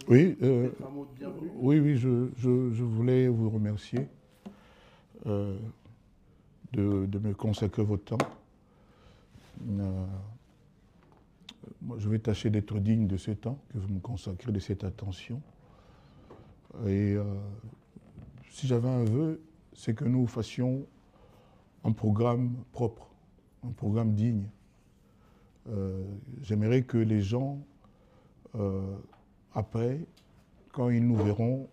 Oui, Peut-être un mot de bienvenue. oui, je voulais vous remercier euh, de me consacrer votre temps. Euh, Moi, je vais tâcher d'être digne de ce temps que vous me consacrez, de cette attention. Et si j'avais un vœu, c'est que nous fassions un programme propre, un programme digne. J'aimerais que les gens, après, quand ils nous verront,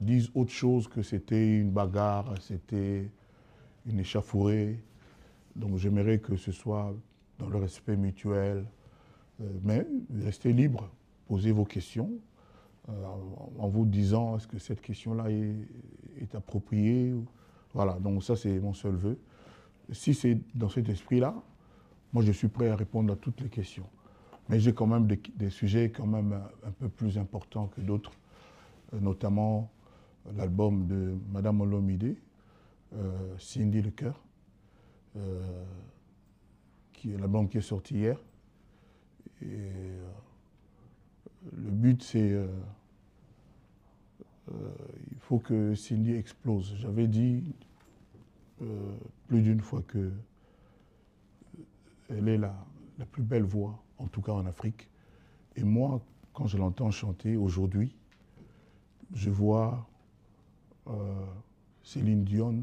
disent autre chose que c'était une bagarre, c'était une échauffourée. Donc j'aimerais que ce soit dans le respect mutuel, mais restez libre, posez vos questions en vous disant est-ce que cette question-là est appropriée. Voilà, donc ça c'est mon seul vœu. Si c'est dans cet esprit-là, moi je suis prêt à répondre à toutes les questions. Mais j'ai quand même des sujets quand même un peu plus importants que d'autres, notamment l'album de Madame Olomide, Cindy Le Cœur, qui est l'album qui est sorti hier. Et le but, c'est il faut que Cindy explose. J'avais dit plus d'une fois que elle est la plus belle voix, en tout cas en Afrique. Et moi, quand je l'entends chanter aujourd'hui, je vois Céline Dion,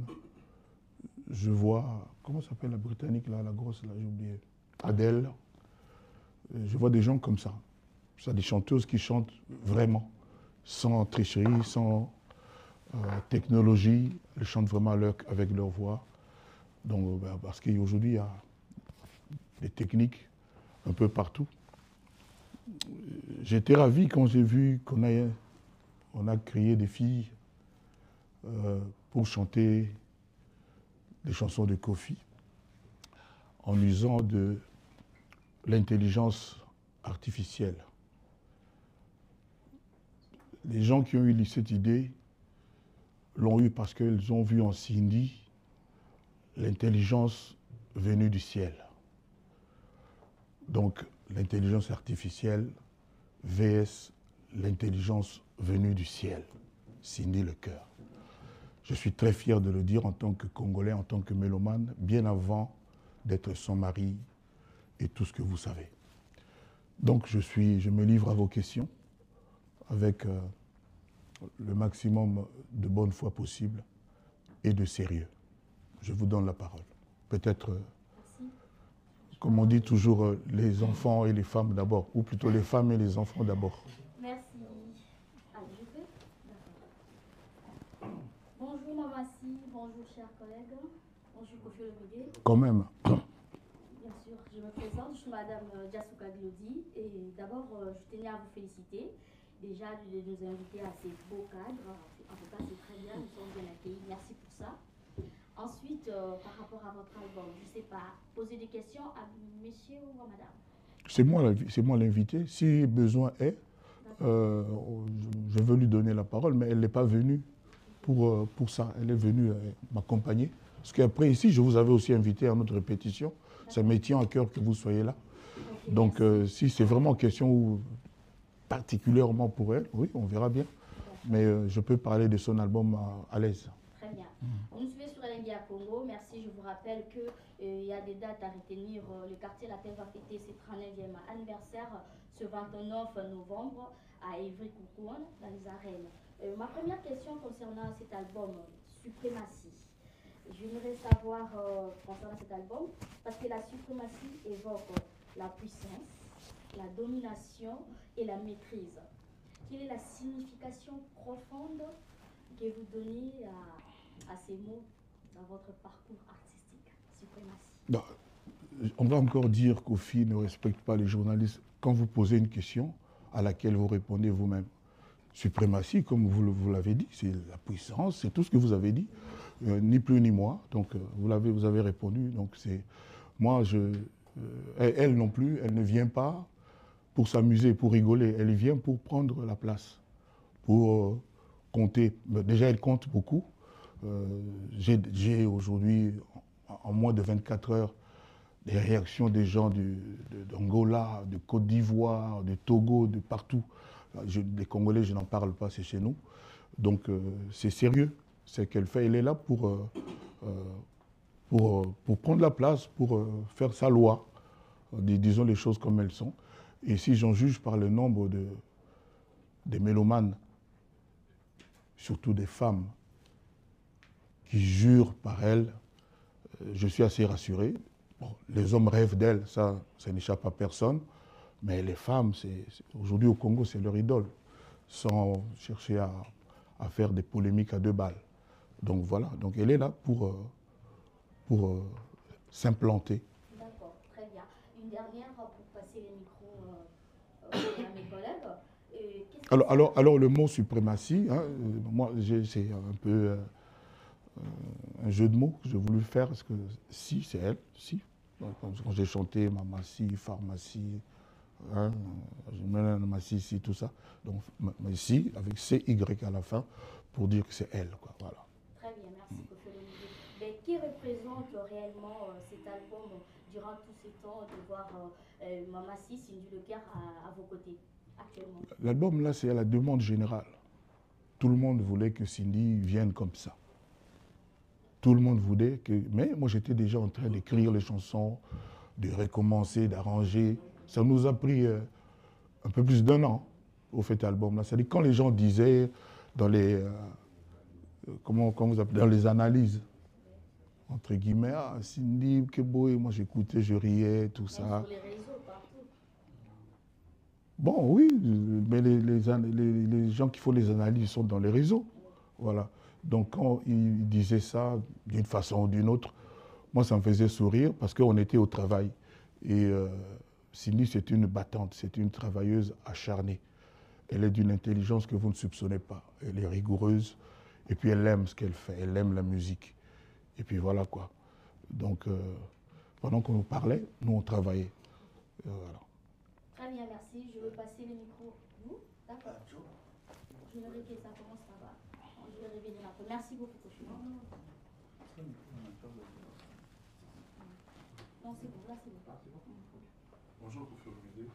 je vois, comment s'appelle la Britannique là, la grosse là, j'ai oublié, Adele. Je vois des gens comme ça. Ça, des chanteuses qui chantent vraiment, sans tricherie, sans technologie. Elles chantent vraiment avec leur voix. Donc, parce qu'aujourd'hui, il y a des techniques un peu partout. J'étais ravi quand j'ai vu on a créé des filles pour chanter des chansons de Kofi en usant de l'intelligence artificielle. Les gens qui ont eu cette idée l'ont eu parce qu'ils ont vu en Cindy l'intelligence venue du ciel. Donc l'intelligence artificielle vs l'intelligence venue du ciel. Cindy Le Cœur. Je suis très fier de le dire en tant que Congolais, en tant que mélomane, bien avant d'être son mari et tout ce que vous savez. Donc je me livre à vos questions avec le maximum de bonne foi possible et de sérieux. Je vous donne la parole. Peut-être, comme on dit toujours, les enfants et les femmes d'abord, ou plutôt les femmes et les enfants d'abord. Merci. Allez, je peux? D'accord. Bonjour Mamassi, bonjour chers collègues, bonjour Kofi Olomide. Quand même. Bien sûr, je me présente, je suis Madame Diasouka Glody et d'abord je tenais à vous féliciter déjà de nous inviter à ces beaux cadres. En tout cas, c'est très bien, nous sommes bien accueillis, merci pour ça. Ensuite, par rapport à votre album, je ne sais pas, poser des questions à monsieur ou à madame? C'est moi l'invité. Si besoin est, je veux lui donner la parole, mais elle n'est pas venue pour ça. Elle est venue m'accompagner. Parce qu'après, ici, je vous avais aussi invité à notre répétition. Ça me tient à cœur que vous soyez là. Okay, donc, si c'est vraiment question particulièrement pour elle, oui, on verra bien. Mais je peux parler de son album à l'aise. Très bien. Vous nous suivez sur Elengi à Congo. Merci. Je vous rappelle qu'il y a des dates à retenir. Le quartier Latin va fêter ses 39e anniversaire ce 29 novembre à Ivry-Courcouronne, dans les arènes. Ma première question concernant cet album, Suprématie. J'aimerais savoir concernant cet album, parce que la suprématie évoque la puissance, la domination et la maîtrise. Quelle est la signification profonde que vous donnez à ces mots dans votre parcours artistique, suprématie? Non, on va encore dire qu'Ofi ne respecte pas les journalistes quand vous posez une question à laquelle vous répondez vous-même. Suprématie, comme vous l'avez dit, c'est la puissance, c'est tout ce que vous avez dit, ni plus ni moins. Donc vous avez répondu. Donc c'est moi, elle non plus, elle ne vient pas pour s'amuser, pour rigoler. Elle vient pour prendre la place, pour compter. Déjà, elle compte beaucoup. J'ai aujourd'hui, en moins de 24 heures, des réactions des gens d'Angola, de Côte d'Ivoire, de Togo, de partout, Les Congolais, je n'en parle pas, c'est chez nous. Donc c'est sérieux, c'est qu'elle fait. Elle est là pour prendre la place, pour faire sa loi, disons les choses comme elles sont. Et si j'en juge par le nombre des mélomanes, surtout des femmes, qui jurent par elle, je suis assez rassuré. Bon, les hommes rêvent d'elle, ça n'échappe à personne. Mais les femmes, aujourd'hui au Congo, c'est leur idole, sans chercher à faire des polémiques à deux balles. Donc voilà, donc elle est là pour s'implanter. D'accord, très bien. Une dernière pour passer les micros à mes collègues. Alors le mot suprématie, hein, moi c'est un peu un jeu de mots que j'ai voulu faire, parce que si, c'est elle, si. Quand j'ai chanté Mamassi, Pharmacie, hein, Mamassi, tout ça. Donc si, avec CY à la fin, pour dire que c'est elle, quoi, voilà. Très bien, merci Koffi Olomide. Mais qui représente réellement cet album durant tous ces temps de voir Mamassi, Cindy Leclerc à vos côtés actuellement? L'album là, c'est à la demande générale. Tout le monde voulait que Cindy vienne comme ça. Tout le monde voulait que... Mais moi, j'étais déjà en train d'écrire les chansons, de recommencer, d'arranger. Ça nous a pris un peu plus d'1 an au fait album-là. C'est-à-dire quand les gens disaient dans les... comment vous appelez, dans les analyses, entre guillemets, ah, Cindy, Keboé, moi j'écoutais, je riais, tout ça. Sur les réseaux, partout. Bon, oui, mais les gens qui font les analyses sont dans les réseaux. Voilà. Donc quand ils disaient ça d'une façon ou d'une autre, moi ça me faisait sourire parce qu'on était au travail. Et Cindy, c'est une battante, c'est une travailleuse acharnée. Elle est d'une intelligence que vous ne soupçonnez pas. Elle est rigoureuse et puis elle aime ce qu'elle fait, elle aime la musique. Et puis voilà quoi. Donc pendant qu'on nous parlait, nous on travaillait. Voilà. Très bien, merci. Je veux passer le micro. Vous? D'accord. Je verrai que ça commence là-bas. Je vais revenir un peu. Merci beaucoup, Koffi. Non, c'est bon, là c'est bon. Bonjour, Koffi Olomide.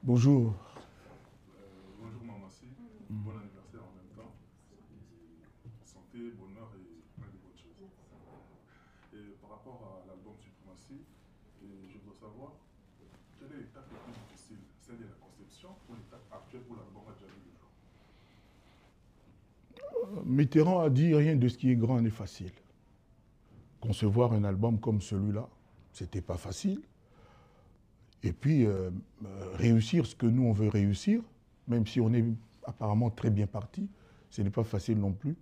Bonjour. Bonjour, Mamassi. Bon anniversaire en même temps. Santé, bonheur et plein de bonnes choses. Et par rapport à l'album Suprématie, je dois savoir quelle est l'étape la plus difficile, celle de la conception ou l'étape actuelle où l'album a déjà vu le jour? Mitterrand a dit rien de ce qui est grand n'est facile. Concevoir un album comme celui-là, c'était pas facile. Et puis réussir ce que nous on veut réussir, même si on est apparemment très bien parti, ce n'est pas facile non plus.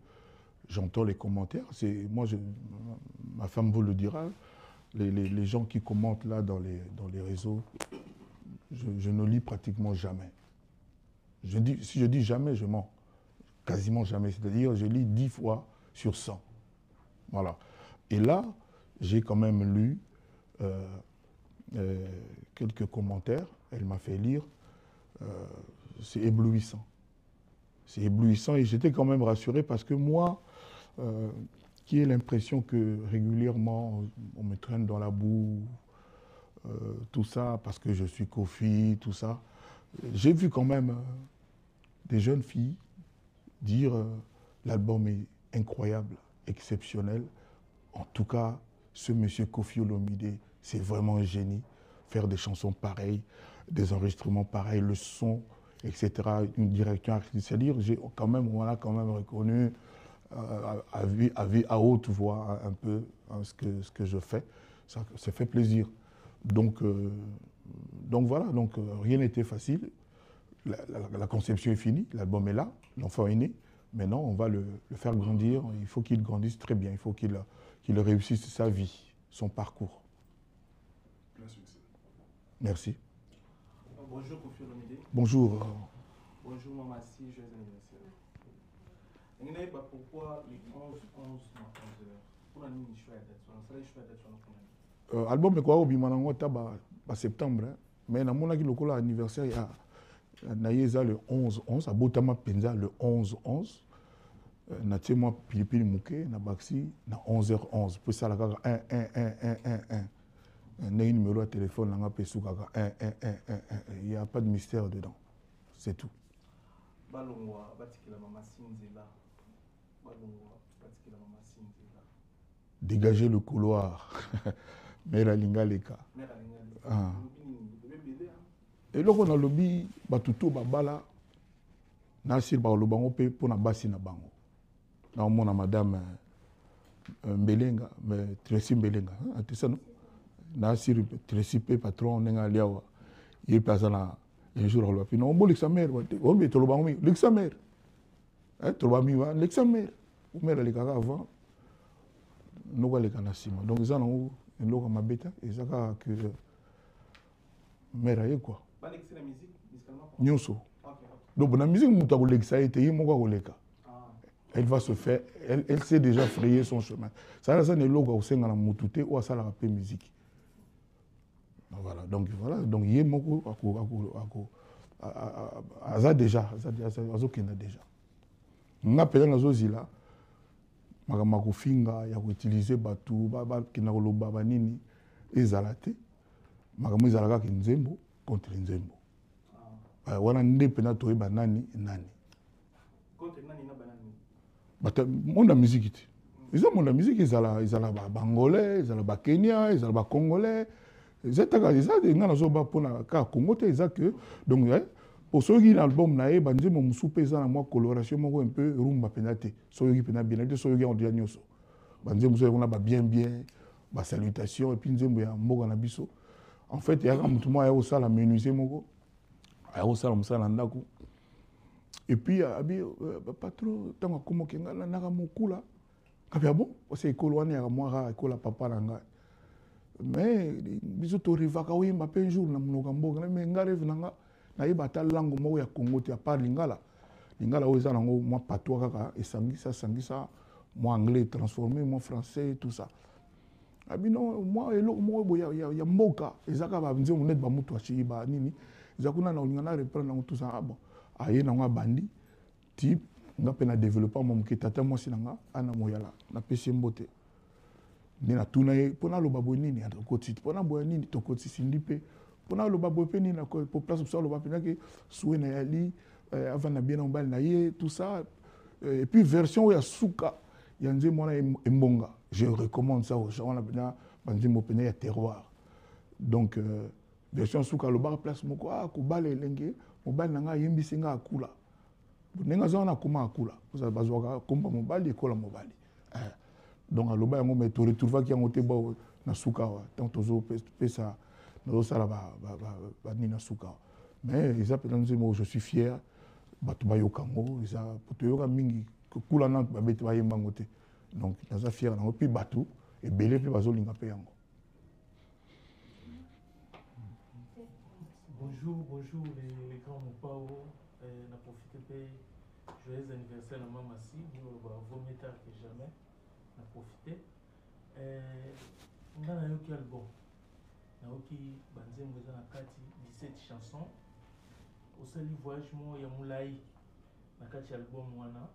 J'entends les commentaires. Moi, ma femme vous le dira. Les gens qui commentent là dans les réseaux, je ne lis pratiquement jamais. Si je dis jamais, je mens. Quasiment jamais. C'est-à-dire, je lis 10 fois sur 100. Voilà. Et là, j'ai quand même lu quelques commentaires. Elle m'a fait lire. C'est éblouissant. C'est éblouissant et j'étais quand même rassuré parce que moi, qui ai l'impression que régulièrement, on me traîne dans la boue, tout ça, parce que je suis Koffi, tout ça. J'ai vu quand même des jeunes filles dire l'album est incroyable, exceptionnel. En tout cas, ce monsieur Koffi Olomide, c'est vraiment un génie. Faire des chansons pareilles, des enregistrements pareils, le son, etc. Une direction artistique. C'est-à-dire, on l'a quand même reconnu à haute voix un peu ce que je fais. Ça fait plaisir. Donc voilà, rien n'était facile. La conception est finie, l'album est là, l'enfant est né. Maintenant, on va le faire grandir. Il faut qu'il grandisse très bien. Il faut qu'il réussisse sa vie, son parcours. Plein succès. Merci. Bonjour Koffi Olomide. Bonjour. Bonjour Mamassi, joyeux anniversaire. Vous savez pourquoi le 11-11 pour l'année de choix d'être album est quoi au bimanango taba septembre mais na mona ki lokola anniversaire ya naïeza le 11-11 abotama penza le 11-11 na tie moi pilipili muke na baxi na 11h11 pour ça la kaka 1-1-1-1-1-1 na numéro de téléphone na nga pesu kaka 1-1-1-1-1 il y a pas de mystère dedans, c'est tout. balongwa batikela mama Sinzela balongwa batikela mama Sinzela dégager le couloir mère Alingaleka ah et là on a lobby batuto babala na sir ba lobango pe pona basi na bango na mona madame Mbelenga mais Tracy Mbelenga c'est ça non na sir Tracy pe patron nenga liawa il passe na un jour on va puis non bon l'examen on met tout le bango l'examen tout le bango l'examen ou mère les gars avant nous va les canasima donc ils ont un logo mabeta et ça que mère aye quoi pas l'excès la musique musicalement nyonso donc la musique muta ko lexa été moko ko leka elle va se faire elle sait déjà frayer son chemin ça là ça ne logo au senga na mutute ou ça la rapper musique voilà donc yé moko ako aza déjà azokina déjà nga pela na zozila makama kofinga ya ko utiliser batu ba kina ko loba banini ezalate makamo ezalaka ki nzembo contre nzembo wana nde pena toyeba nani contre nani na banani bata monde la musique ils ont monde la musique ezala ba bangolais ezala ba Kenya ezala ba congolais ezataka ezade ngana zo ba pona ka Congo te ezaka donc pour ceux qui l'album na e banzemo musupe eza na moi coloration moko un peu rumba penate soyo ki pena bien te soyo ki on dit nyoso banzemo so on a ba bien ba salutation et puis nzembo ya mboka na biso en fait il y a un mutu mo ya osala menuisier moko ya osala musala ndako et puis abi pas trop tant comme kenga na ka mokula ka bon c'est école wana ya moi ra école papa na nga mais biso to rivaka oyemba pe jour na mnoka mboka mais nga rêve nanga na yeba ta langue moko ya Congo te à part lingala oyo eza nango moi patois kaka esangisa moi anglais transformé moi français tout ça abi non moi eloko moko ya mboka ezaka ba nzembo net ba mutu achi ba nini ezakuna na olingana reprendre nango tout ça bon aye nango bandi type nga pe na développer mon tata moi sinanga ana moyala na pesi mbote ni na tuna ye pona lo babo nini ya tokoti pona boya nini tokoti sindi pe pona lo babo pe nini na ko place ça lo ba pena ke soué na yali avant na bien en na ye tout ça et puis version ya suka ya nzembo na embonga je recommande ça aux gens on a bien banzembo pena ya terroir donc version suka lo ba place moko ko bale lenge mobali nanga yembisi nga akula nenga zo na kuma akula vous bazwaka komba mobali ekola mobali donc aloba yango mais to retrouver ki yango te ba na suka wa tant tozo pesa no sala ba ni na suka mais ils appellent nzembo je suis fier batu ba yokango ils a poto yoka mingi kula na ba beti ba yemba ngote donc naza fier na puis batu et belé puis bazo linga pe yango. Bonjour les grands Mopao, n'a profité de joyeux anniversaire à Maman Si, nous vaut mieux tard que jamais, n'a profité. On a un album, on a qui banzé nous a kati 17 chansons. Au seul voyage moi ya moulai na kati album wana.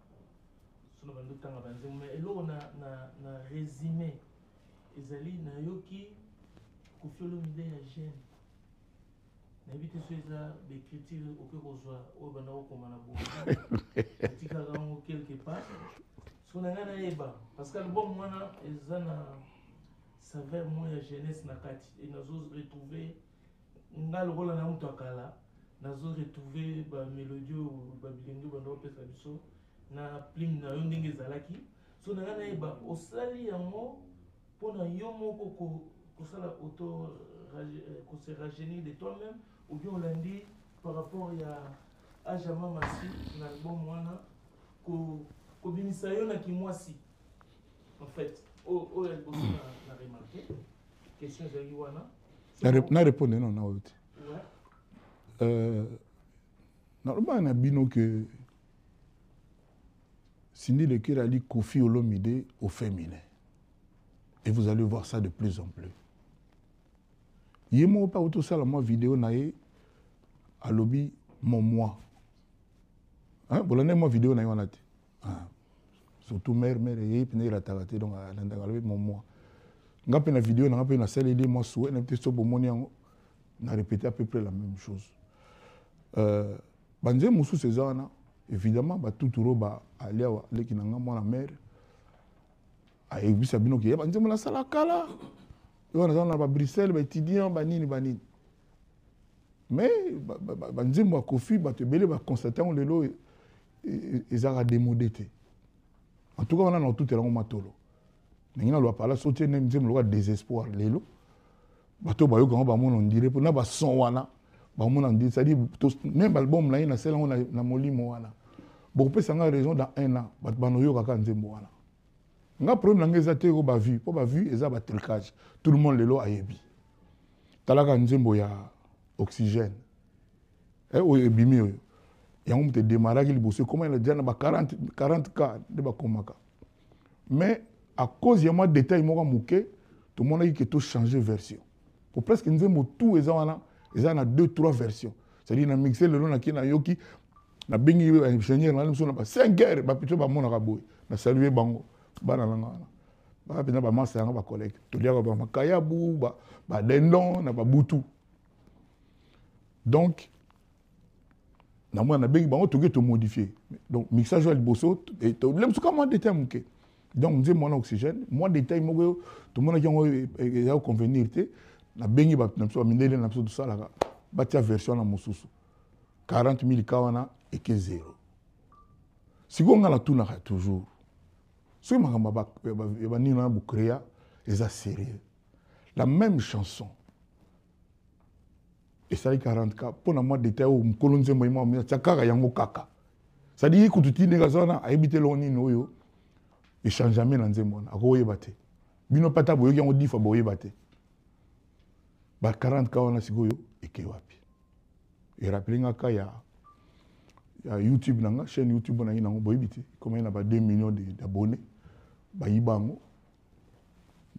Solo bando tanga banzé mais elo na résumé ezali na yoki kofiolo mide ya jeune. N'invite ceux des critiques au que reçoit au banao comme on a beau quelque part son angana eba parce que le bon moana ezana saveur moi ya jeunesse na kati et nazo retrouver ngal rola na mtu akala nazo retrouver ba mélodie ou ba bilingo banao pesa biso na plim na yo ndenge zalaki son angana eba osali yango pona yo moko ko sala auto qu'on se rajeunit de toi-même ou bien on l'a dit par rapport à Jama Massi dans l'album Moana ko bimisa yo na kimwasi en fait o elle aussi n'a remarqué question de Wana na répondre non na autre normalement na bino que Cindy Lekera dit Koffi Olomide au féminin et vous allez voir ça de plus en plus. Il n'y a pas auto ça la vidéo nae à lobby mon moi. Hein, vous l'avez moi vidéo nae on a dit. Surtout mère et puis la taraté donc à lobby mon moi. Nga pe na vidéo nga pe na celle de moi souhait na peut-être bon moni na répété à peu près la même chose. Banze musu cezana évidemment tout turo ba aller à leki na nga mwana mère a ebisa bino ki ba nzembo la sala kala yo na ba Bruxelles ba étudiant ba nini mais ba nzembo a kofi ba te belé ba constater on lelo ezara démodé te en tout cas on a dans tout elango matolo ningina lo pala sauter nem nzembo lo désespoir lelo bato ba yo quand ba mon on dirait pour na ba son wana ba mon on dit ça dit même album là ina sela na molimo wana beaucoup peut sanga raison dans un an ba no yo kaka nzembo wana nga problème nga ezate ko ba vu po ba vu eza ba trucage tout le monde lelo ayebi talaka nzembo ya oxygène o ebimi oyo yango mute démarraki liboso comment il a déjà na ba 40 cas de ba komaka mais à cause ya moi détail moko muke tout le monde qui to changer version pour presque nzembo tout eza wana eza na 2-3 versions c'est-à-dire na mixer le long na kina yoki na bengi ingénieur na limso na ba 5 heures ba pito ba mona ka boy na saluer bango bana langa ba pena ba masa nga ba collègue to lia ba makayabu ba dendon na ba butu donc na moi na bengi bango to to modifier donc mixage à liboso et to lemso comment détail muke donc nzembo mon oxygène moi détail moko tout le monde qui ont convenir te na bengi ba na so mindele na so tout ça là ba tia version na mususu 40 000 kawana et que zéro si on a la tuna toujours ce que makamba ba ni na bu créer eza sérieux la même chanson et ça 40K pour na moi détail au mkolonze moyimo mi tsakaka yango kaka ça dit que tout nega zona a habité loni noyo et change jamais na nzembo na ko yebate bino pata boyo yango difa boyo yebate ba 40K wana sikoyo eke wapi et rappeling ka ya YouTube nanga chaîne YouTube na ina ngo boyibite comme il y a 2 millions d'abonnés ba yibango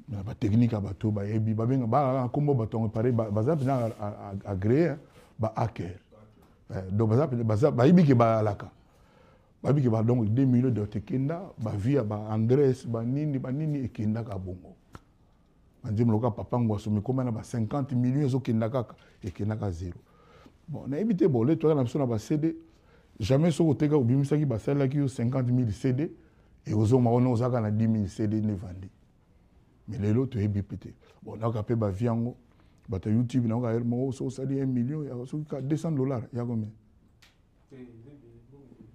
na ba technique ba to ba yebi ba benga ba kombo ba tongo pare ba za pina agréé ba hacker donc ba yibi ke ba alaka ba yibi ke ba donc 2 millions de tekenda ba via ba Andrés ba nini ekenda ka bongo andim loka papa ngwaso mi comme na ba 50 millions zo kenda kaka ekenda ka zéro bon na éviter bon les toi na biso na ba CD jamais so oteka obimisaki ba sala ki 50 000 CD et ozo maono ozaka na 10 000 CD ne vandi mais les lots tu pété bon na ka pe ba viango ba ta YouTube na ka mo so sali 1 million ya so ka $200 ya combien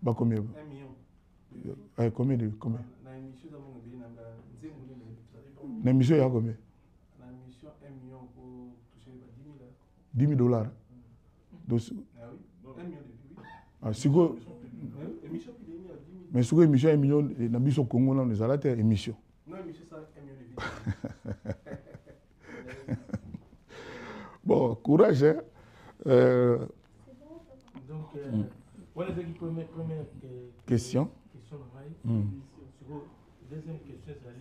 ba combien 1 million combien na émission za mo bi na nzembo na émission ya combien na émission 1 million pour toucher ba $10 000 donc ah oui 1 million de ah siko émission mais siko émission 1 million na biso Congo na les alate émission non émission ça 1 million de bon courage hein donc voilà c'est la première question deuxième question c'est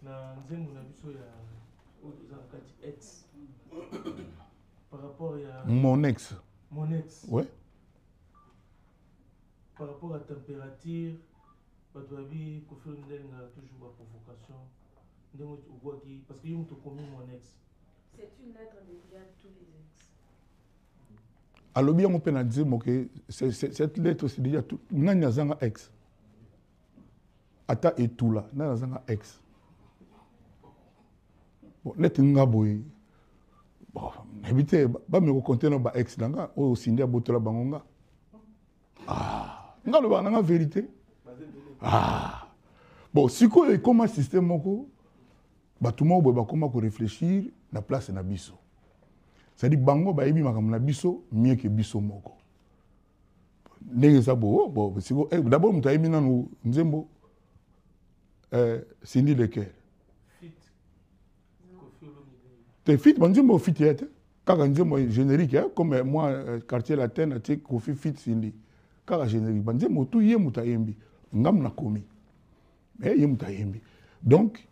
na nzembo na biso ya oza kati ex par rapport à mon ex ouais par rapport à température bato babi kofi ndenga toujours ba provocation ndenge okwaki parce que yo moto komi mon ex c'est une lettre dédiée à tous les ex alobi yango mpe na nzembo ke cette lettre c'est déjà tout nani azanga ex ata etula nani azanga ex bon neti nga boye bon nayebi te bameko konte na ba ex na nga oyo osindi abotola bango nga nga lobaka na nga vérité bon sikoyo ekoma système moko bato moko boye bakoma koréfléchir na place na biso c'est-à-dire bango bayebi makambo na biso mieux que biso moko ndenge eza bo siko d'abord moto ayebi nanu nzembo Sindi Leker te fit banzembo fit ya te kaka nzembo générique comme moi quartier latin ate kofi fit Sindi kaka générique banzembo tout ye moto ayembi ngam na komi mais ye moto ayembi donc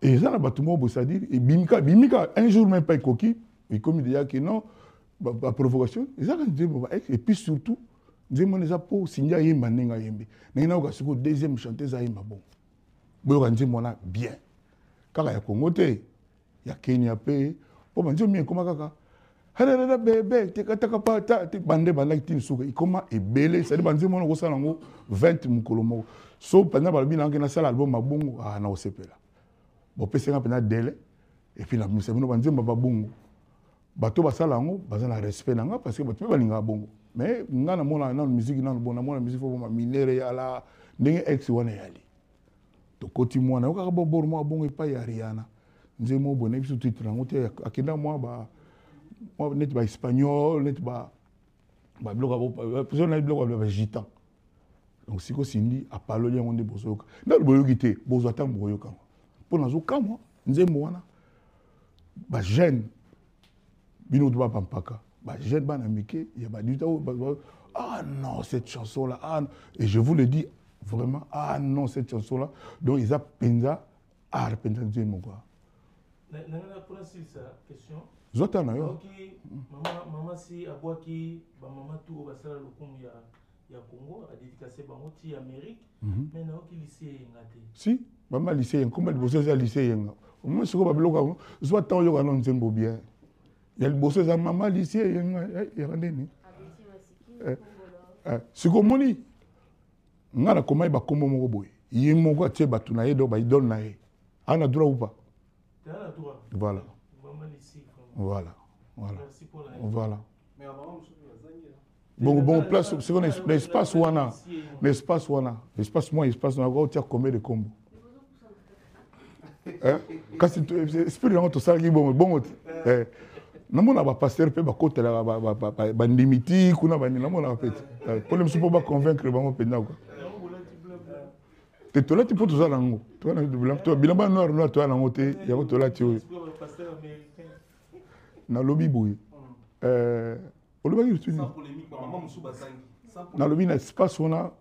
et ça na bato moko c'est-à-dire bimika un jour même pas ekoki ekomi déjà que non ba provocation ezaka nzembo et puis surtout nzembo neza po Sindi ayemba ndenge ayembi ndenge nayoka sikoyo deuxième chanteuse ayemba bon boyoka nzembo wana bien kaka ya Congo te ya Kenya pe po banzembo ekoma kaka harara bébé tekataka pa ta bande banda kitini suka ikoma ebele c'est banze mona ko sala ngo 20 mukolo moko so pendant balobi na ngena sala album mabongo na osepela bo pesa nga pena délai et puis la musique no banze mabongo bato basala ngo baza na respect na nga parce que bato balinga bongo mais nga na mona na musique na bona mona musique fo ma minere ya la ndenge ex wana yali to koti mwana o ka bobor mo bongo epa ya Rihanna nze mo bona biso titre ngo te akenda mo ba net ba espagnol net ba bloc parce on a bloc ba gitan donc siko sindi apalo ya ngonde bozoka na boyoki te bozata boyoka pona zo kamwa nze mo wana ba jeune bino doit pampaka ba jeune bana mike ya ba dita ah non cette chanson là ah et je vous le dis vraiment ah non cette chanson là donc ils a penza ah penza nze mo quoi nanga pour ça question zota na yo OK maman si abwaki ba maman tout basala lokumu ya Congo a dédicacé bango ti Amérique mais na OK lycée ngate si maman lycée comme bosse za lycée nga au moins siko ba biloko soit tant yo kana nzembo bien ya bosse za maman lycée nga ya ndeni siko moni nga na komai ba kombo moko boy yi moko tie batu na ye do ba idol na ye ana droit ou pas voilà voilà voilà voilà bon place c'est qu'on l'espace wana l'espace moi espace on va dire combien de combos hein quand c'est esprit dans tout ça qui bon na mona ba pasteur pe ba kotela ba limiti kuna ba na mona pe problème c'est pour ba convaincre ba mo penda quoi te tola ti pour tout ça nango toi na blanc toi bilamba noir toi na ngote ya ko tola ti na lobby boy oloba ki sans polémique maman musu basangi na lobby na espace wana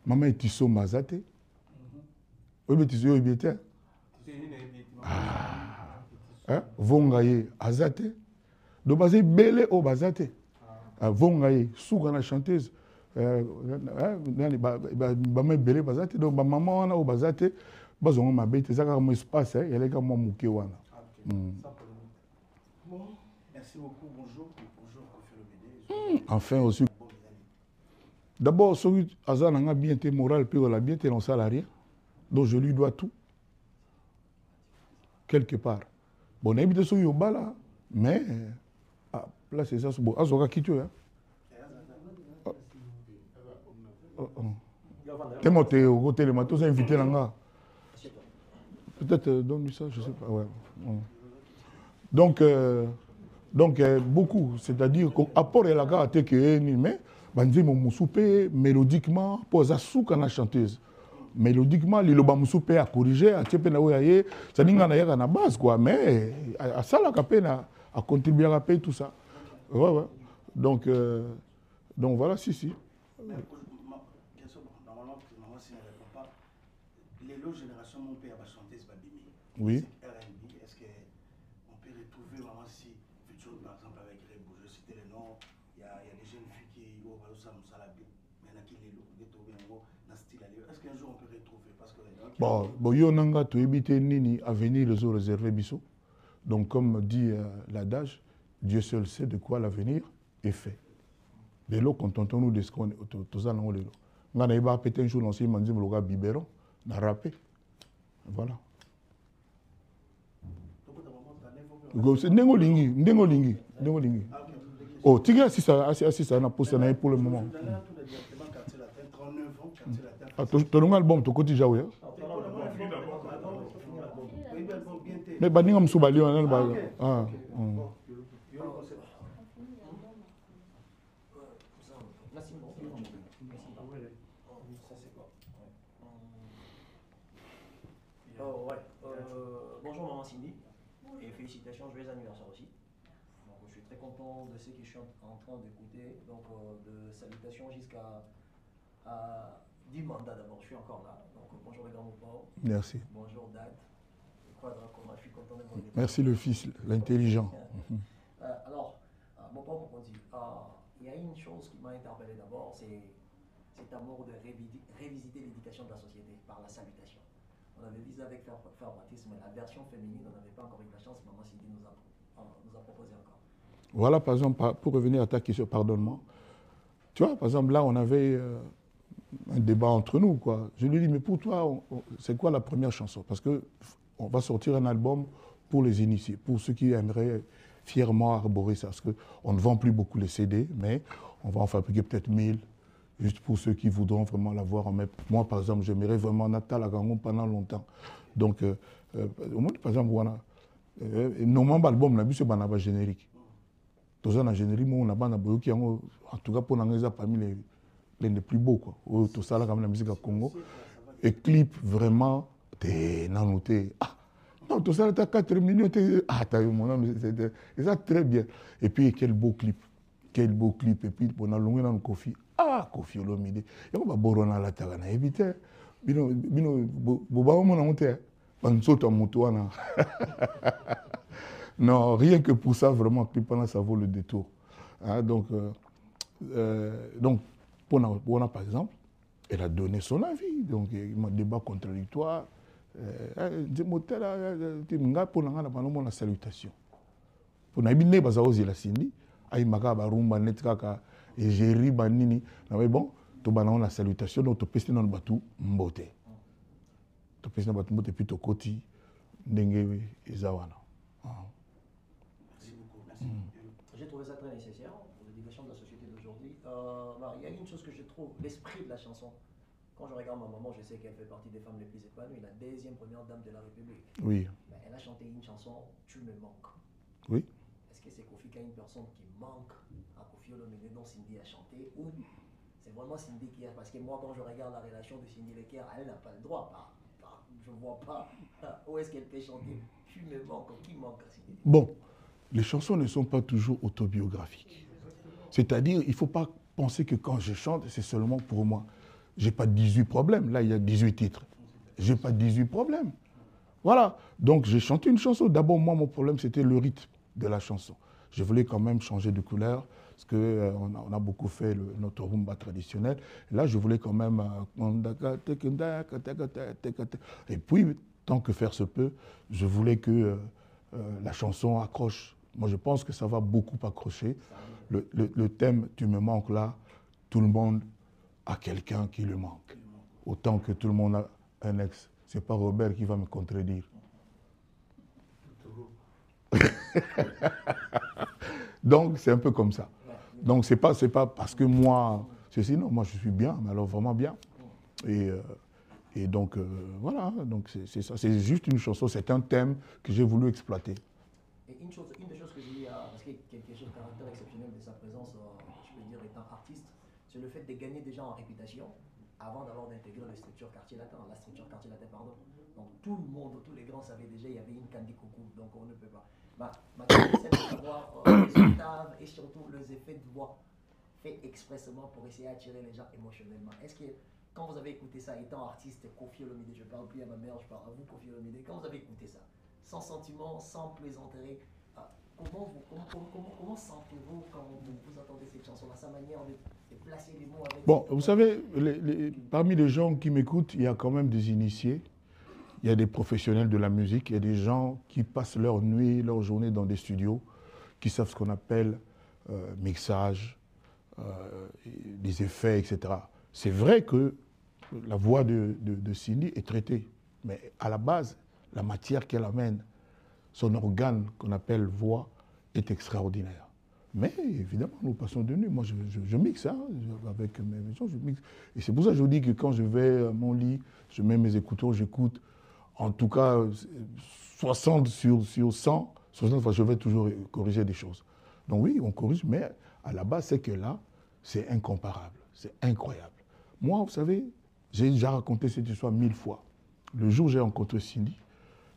maman etiso mazate obi tiso yo biete vongaye azate do bazé belé o bazate vongaye suka na chanteuse nani ba me belé bazate do ba maman wana o bazate bazonga mabete zaka mo espace yeleka mo muke wana merci beaucoup bonjour enfin aussi d'abord celui azana nga bien té moral puis la bien té non salarié donc je lui dois tout quelque part bon habite sur yobala mais là c'est ça c'est bon azoka kitio hein Témothée au côté les matos invité là peut-être donne-lui ça je sais pas ouais donc beaucoup c'est-à-dire qu'apport et la carte que mais banzi mo musupe mélodiquement pour ça souka na chanteuse mélodiquement liloba musupe a corriger a tiepe na oyaye ça ninga na yaka na base quoi mais à ça la capena a contribuer à payer tout ça ouais donc voilà si les lots générations mon père a chanté ce babimi oui est-ce que on peut retrouver maman si futur par exemple avec Rebo je citais les noms il y a des jeunes filles qui vont voir ça musalabi mais na qui les lots de trouver en na style est-ce qu'un jour on peut retrouver parce que bon yo nanga to ebité nini avenir les autres réservé biso donc comme dit l'adage Dieu seul sait de quoi l'avenir est fait les lots contentons-nous de ce qu'on tous allons les lots nga na iba péter un jour lancer mandim loga biberon na rappé voilà ndengo lingi oh tiga assisa na poste na pour le moment ton album to koti jawe mais baninga msubali wana ba bonjour maman Cindy et félicitations, joyeux anniversaire aussi. Donc, je suis très content de ce que je suis en train d'écouter, donc de salutations jusqu'à 10 mandats d'abord, je suis encore là. Donc bonjour les grands mots. Merci. Bonjour Dad. Je suis content de vous. Merci le fils, l'intelligent. Alors, mon père me dit, il y a une chose qui m'a interpellé d'abord, c'est cet amour de révisiter l'éducation de la société par la salutation. On avait visé avec faire baptisme, mais la version féminine, on n'avait pas encore eu la chance. Maman Cindy nous a proposé encore. Voilà, par exemple, pour revenir à ta question, pardonne-moi. Tu vois, par exemple, là, on avait un débat entre nous, quoi. Je lui ai dit, mais pour toi, c'est quoi la première chanson? Parce qu'on va sortir un album pour les initiés, pour ceux qui aimeraient fièrement arborer ça. Parce qu'on ne vend plus beaucoup les CD, mais on va en fabriquer peut-être 1000, juste pour ceux qui voudront vraiment l'avoir en main. Moi, par exemple, j'aimerais vraiment Natal à Gangon pendant longtemps. Donc, au moins, par exemple, voilà. Normalement, l'album, on a vu ce banaba générique. Dans un générique, on a qui en tout cas, pour nous, parmi les plus beaux, quoi. Tout ça, là, comme la musique à Congo. Et clip, vraiment, t'es nanoté. Ah, non, tout ça, t'as 4 millions, ah, t'as eu mon nom, c'est ça très bien. Et puis, quel beau clip. Quel beau clip. Et puis, on a longué dans le Kofi. Ah, Kofi Olomide. Et on va borona la tagana. Et puis, non, rien que pour ça, vraiment, Clipana, ça vaut le détour. Hein, donc, Pona, par exemple, elle a donné son avis. Donc, il m'a débat contradictoire. La salutation. Pour n'abîmer Bazaozi la Sindi, aïe maka barumba netkaka et géri banini. Mais bon, tu banan la salutation, donc tu pestes dans le bateau mbote. Tu pestes dans le bateau mbote puis tu koti dengue et zawana. Merci beaucoup, merci. J'ai trouvé ça très nécessaire pour l'éducation de la société d'aujourd'hui. Il y a une chose que je trouve, l'esprit de la chanson. Quand je regarde ma maman, je sais qu'elle fait partie des femmes les plus épanouies, la deuxième première dame de la République. Oui. Mais elle a chanté une chanson, Tu me manques. Oui. Est-ce que c'est Kofi qui a une personne qui manque à Kofi Olomide dont Cindy a chanté, ou c'est vraiment Cindy qui a... Parce que moi, quand je regarde la relation de Cindy Lecker, elle n'a pas le droit. Je ne vois pas où est-ce qu'elle peut chanter Tu me manques. Qui manque à Cindy? Bon, les chansons ne sont pas toujours autobiographiques. C'est-à-dire, il ne faut pas penser que quand je chante, c'est seulement pour moi. Je n'ai pas 18 problèmes. Là, il y a 18 titres. Je n'ai pas 18 problèmes. Voilà. Donc, j'ai chanté une chanson. D'abord, moi, mon problème, c'était le rythme de la chanson. Je voulais quand même changer de couleur parce qu'on a beaucoup fait notre rumba traditionnel. Là, je voulais quand même... Et puis, tant que faire se peut, je voulais que la chanson accroche. Moi, je pense que ça va beaucoup accrocher. Le thème « Tu me manques » là, tout le monde a quelqu'un qui lui manque. Autant que tout le monde a un ex. Ce n'est pas Robert qui va me contredire. Donc, c'est un peu comme ça. Donc, c'est pas parce que moi, non, moi je suis bien, mais alors vraiment bien. Et donc, voilà, donc c'est ça. C'est juste une chanson, c'est un thème que j'ai voulu exploiter. Et une des choses que je dis, parce qu'il y a quelque chose de caractère exceptionnel de sa présence, je peux dire, étant artiste, c'est le fait de gagner déjà en réputation avant d'abord d'intégrer la structure quartier latin, pardon. Donc tout le monde, tous les grands savaient déjà, il y avait une Candy Coucou, donc on ne peut pas. Ma question c'est de savoir les octaves et surtout les effets de voix faits expressément pour essayer d'attirer les gens émotionnellement. Est-ce que quand vous avez écouté ça, étant artiste, Kofi Olomide, je ne parle plus à ma mère, je parle à vous, Kofi Olomide, quand vous avez écouté ça, sans sentiment, sans plaisanterie, comment sentez-vous quand vous entendez cette chanson-là, sa manière de placer les mots avec... Bon, vous savez, parmi les gens qui m'écoutent, il y a quand même des initiés, il y a des professionnels de la musique, il y a des gens qui passent leur nuit, leur journée dans des studios, qui savent ce qu'on appelle mixage, des effets, etc. C'est vrai que la voix de Cindy est traitée, mais à la base, la matière qu'elle amène, son organe qu'on appelle voix, est extraordinaire. Mais évidemment, nous passons de nuit. Moi, je mixe, hein, avec mes gens, je mixe. Et c'est pour ça que je vous dis que quand je vais à mon lit, je mets mes écouteurs, j'écoute, en tout cas, 60 sur 100, 60 fois, je vais toujours corriger des choses. Donc oui, on corrige, mais à la base, c'est que là, c'est incomparable, c'est incroyable. Moi, vous savez, j'ai déjà raconté cette histoire 1000 fois. Le jour où j'ai rencontré Cindy,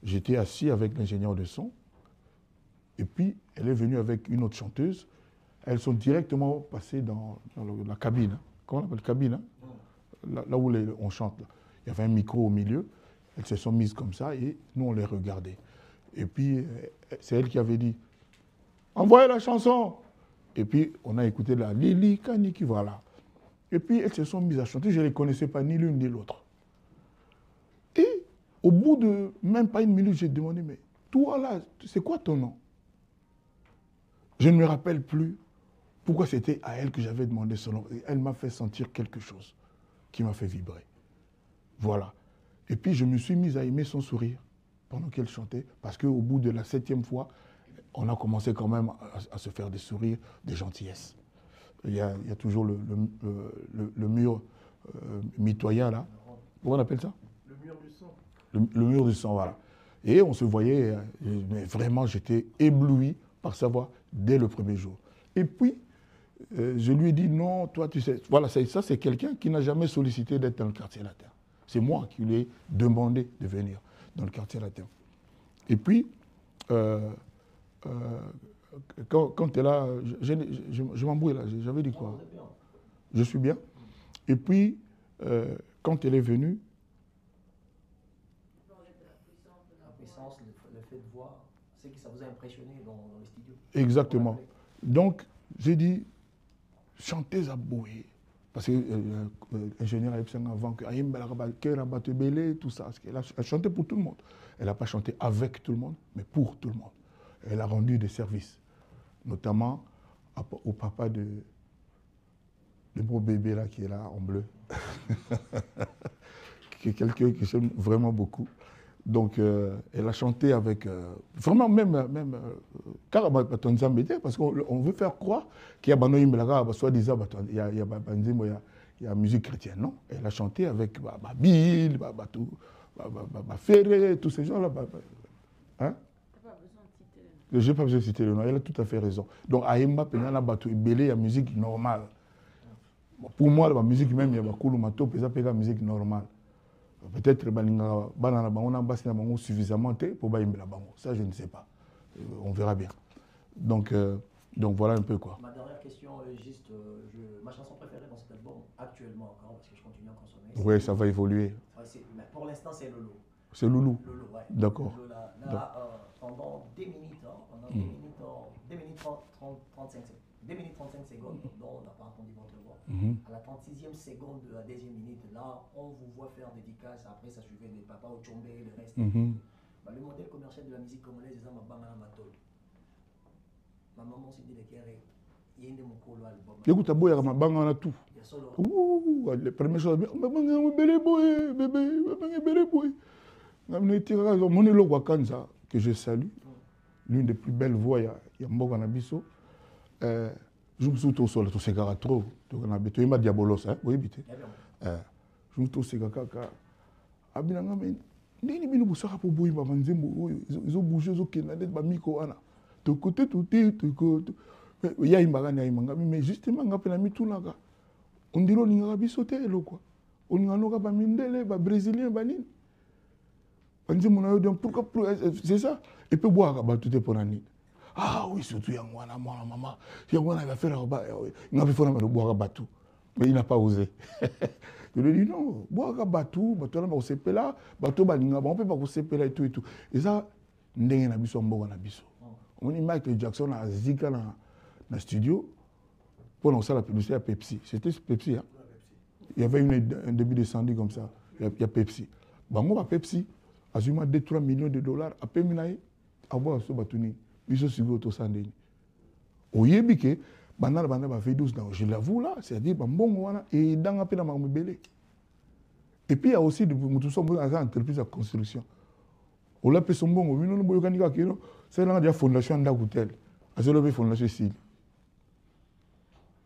j'étais assis avec l'ingénieur de son, et puis elle est venue avec une autre chanteuse. Elles sont directement passées dans la cabine. Hein. Comment on appelle cabine, hein? Là où on chante. Là. Il y avait un micro au milieu. Elles se sont mises comme ça et nous, on les regardait. Et puis, c'est elle qui avait dit « Envoyez la chanson !» Et puis, on a écouté la Lili Kaniki, voilà. Et puis, elles se sont mises à chanter. Je ne les connaissais pas ni l'une ni l'autre. Et au bout de même pas une minute, j'ai demandé « Mais toi là, c'est quoi ton nom ?» Je ne me rappelle plus pourquoi c'était à elle que j'avais demandé son nom. Elle m'a fait sentir quelque chose qui m'a fait vibrer. Voilà. Et puis je me suis mis à aimer son sourire pendant qu'elle chantait, parce qu'au bout de la 7e fois, on a commencé quand même à se faire des sourires, des gentillesses. Il y a toujours le mur mitoyen là. Comment on appelle ça? Le mur du sang. Le mur du sang, voilà. Et on se voyait, mais vraiment j'étais ébloui par sa voix dès le premier jour. Et puis, je lui ai dit, non, toi tu sais, voilà, ça c'est quelqu'un qui n'a jamais sollicité d'être dans le quartier latin. C'est moi qui lui ai demandé de venir dans le quartier latin. Et puis, quand tu es là, je m'embrouille là, j'avais dit quoi? Je suis bien. Et puis, quand elle est venue, la puissance, le fait de voir, c'est que ça vous a impressionné dans les studios. Exactement. Donc, j'ai dit, chantez à Boué. Parce que l'ingénieur a dit avant que tout ça. Elle a chanté pour tout le monde. Elle n'a pas chanté avec tout le monde, mais pour tout le monde. Elle a rendu des services, notamment au papa de beau bébé là qui est là en bleu, qui est quelqu'un que j'aime vraiment beaucoup. Donc, elle a chanté avec, vraiment même parce qu'on veut faire croire qu'il y a soi-disant, il y a musique chrétienne, non? Elle a chanté avec Bill, Ferré, tous ces gens-là. Hein? Je n'ai pas besoin de citer le nom, elle a tout à fait raison. Donc, Aïmba, Penana, Batou, Belé, il y a musique normale. Pour moi, la musique même, il y a la musique normale. Peut-être que on a suffisamment pour ça, je ne sais pas. On verra bien. Donc voilà un peu quoi. Ma dernière question est juste, ma chanson préférée dans cet album, actuellement encore, parce que je continue à consommer. Oui, ça va évoluer. Ouais, mais pour l'instant, c'est Loulou. C'est Loulou. Loulou, ouais. D'accord. Pendant 2 minutes, pendant 2 minutes 35 secondes. 2 minutes 35 secondes, dont on n'a pas entendu votre voix. À la 36e seconde de la 2e minute, là, on vous voit faire dédicace. Après, ça suivait des papas au Tchombe, le reste. Le modèle commercial de la musique congolaise, c'est Mabanga Matol. Ma maman s'est dit il y a une mokolo album. Écoute, il y a Mabanga tout. Les premières choses, Mabanga bébé boy. Mon Wakanza, que je salue, l'une des plus belles voix, il y a Mboga Nabiso. Je me suis tout seul, tout ce gars trop. Tu es ma diabolos, hein? Oui, bité. Je me suis tout ce gars. Abinanga men, nini bino busaka pour boy ba nzembo, ils ont bougé zo kenade ba miko ana. De côté tout côté. Ya imbaga na imanga, mais justement ngapena mitunaka. On dirait on nga bisoté elo quoi. On nga no ba mindele ba brésilien ba nini. Nzembo na yo donc pourquoi c'est ça? Et puis boire ba tout est pour nani. Ah oui, surtout Yangwana, moi, maman. Yangwana, il va faire là-bas. Il n'a pas fait boire à Batou. Mais il n'a pas osé. Je lui ai dit non, boire à Batou, Batou, on s'est là, Batou, on ne peut pas se là et tout et tout. Et ça, on a biso, on a biso. On dit Michael Jackson a Zika dans le studio pour lancer la publicité à Pepsi. C'était Pepsi, hein? Il y avait un début d'incendie comme ça. Il y a Pepsi. Bango, Pepsi, a sûrement 2-3 millions de dollars à Peminaï, à boire ce Batouni. Biso subi autosandeni. Oyebike bana ba fait 12 ans. Je l'avoue là, c'est-à-dire bambongo wana et danga pena mamebele. Et puis il y a aussi des entreprises de construction. On l'a son bongo, mino no boyokanika kino, c'est là la fondation ndakutel. Azelo be fondation sil.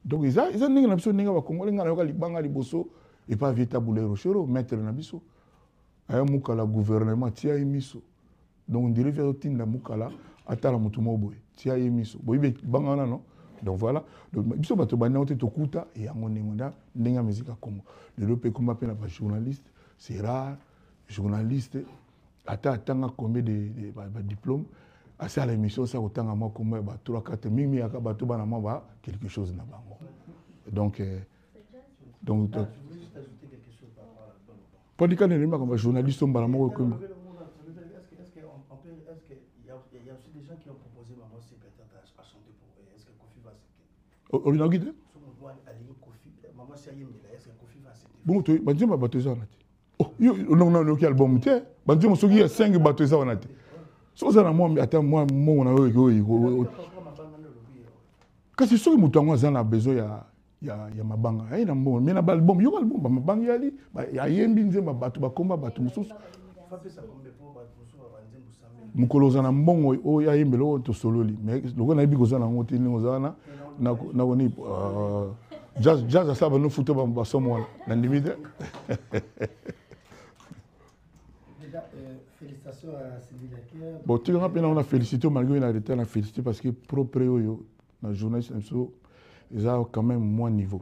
Donc ils n'ont pas besoin de Congolais ngana yoka libanga liboso et pas vieta boulero chero mettre na biso. Aya mukala gouvernement tia emiso. Donc on dirait faire tinda mukala atala mutumo boy tia emiso boybe bangana non. Donc voilà, donc biso bato bana ote tokuta et yango ndenga ndenga musique à Congo. Le lope comme appelle la journaliste, c'est rare journaliste atanga combien de diplômes à ça l'émission ça autant à moi comme 3-4 mimi aka bato bana moi quelque chose na bango. Donc je voulais juste ajouter quelque chose par rapport à l'album. Pas dit qu'on est comme journaliste on bana moi comme il y a aussi des gens qui ont proposé maman si peut-être à chanter pour eux. Est-ce que Kofi va accepter? On a guidé? Maman si est-ce que Kofi va accepter? Bon, tu vas dire ma bateau oh, non, quel album tu es? Bandim on s'occupe 5 bateaux ça on a été. So ça na moi attends moi on a kasi soki moto yango aza na besoin ya mabanga aye na mbongo me na baalbum yo album bamabanga yali ayembi nzemba bato bakomba bato mosusu mokolo oza na mbongo oyo ayembela oyo tosololi mais lokola nayebi koza nango te ndenge oza nakoni jazz asala banofuta basomo wana nandimi te. Félicitations à Sylvie Laquer. Bon, tu on a félicité malgré la retard, on a félicité parce que propre la journaliste ils ont quand même moins niveau.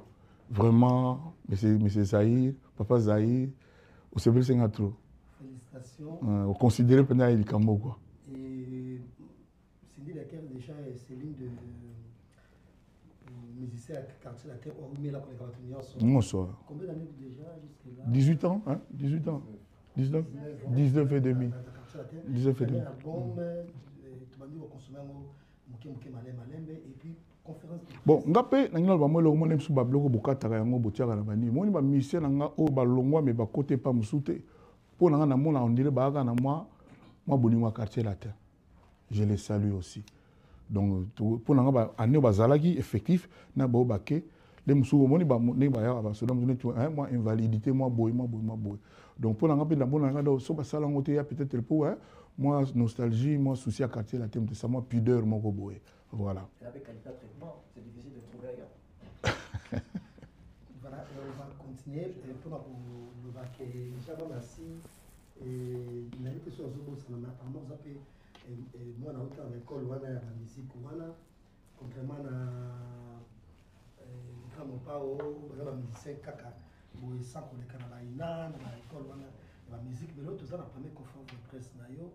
Vraiment, monsieur Zahir, papa Zahir, au CBL Sengatro. Félicitations. On considère pendant il Cambo quoi. Et Sylvie Laquer déjà c'est l'une de musiciens à quartier la terre au mais là pour les non ça. Combien d'années déjà jusque là? 18 ans, hein? 18 ans. 19 et demi. 19 et demi. Bon, ngapé nangina ba mo longo nem su ba bloko bokataka yango botiaka na bani. Moni ba mission nanga o ba longwa me ba côté pas musute. Pour nanga na mona on dirait ba na moi boninga quartier latin. Je les salue aussi. Donc pour nanga ba année ba zalaki effectif na ba baké les musu moni ba ne ba ya ba so moi invalidité moi boy. Donc pour l'engager dans bon engagement, so basala ngote ya peut-être pour moi nostalgie, moi souci à quartier la thème de ça, moi pudeur, moi goboé. Voilà. Avec qualité de traitement, c'est difficile de trouver ailleurs. Voilà, on va continuer pour le bac et Java merci et il a été sur Zobo ça m'a apparemment zappé moi dans autant l'école on a la musique voilà contrairement à quand on parle la musique kaka boye sans qu'on est canal ina na école wana la musique mais l'autre ça la première conférence de presse na yo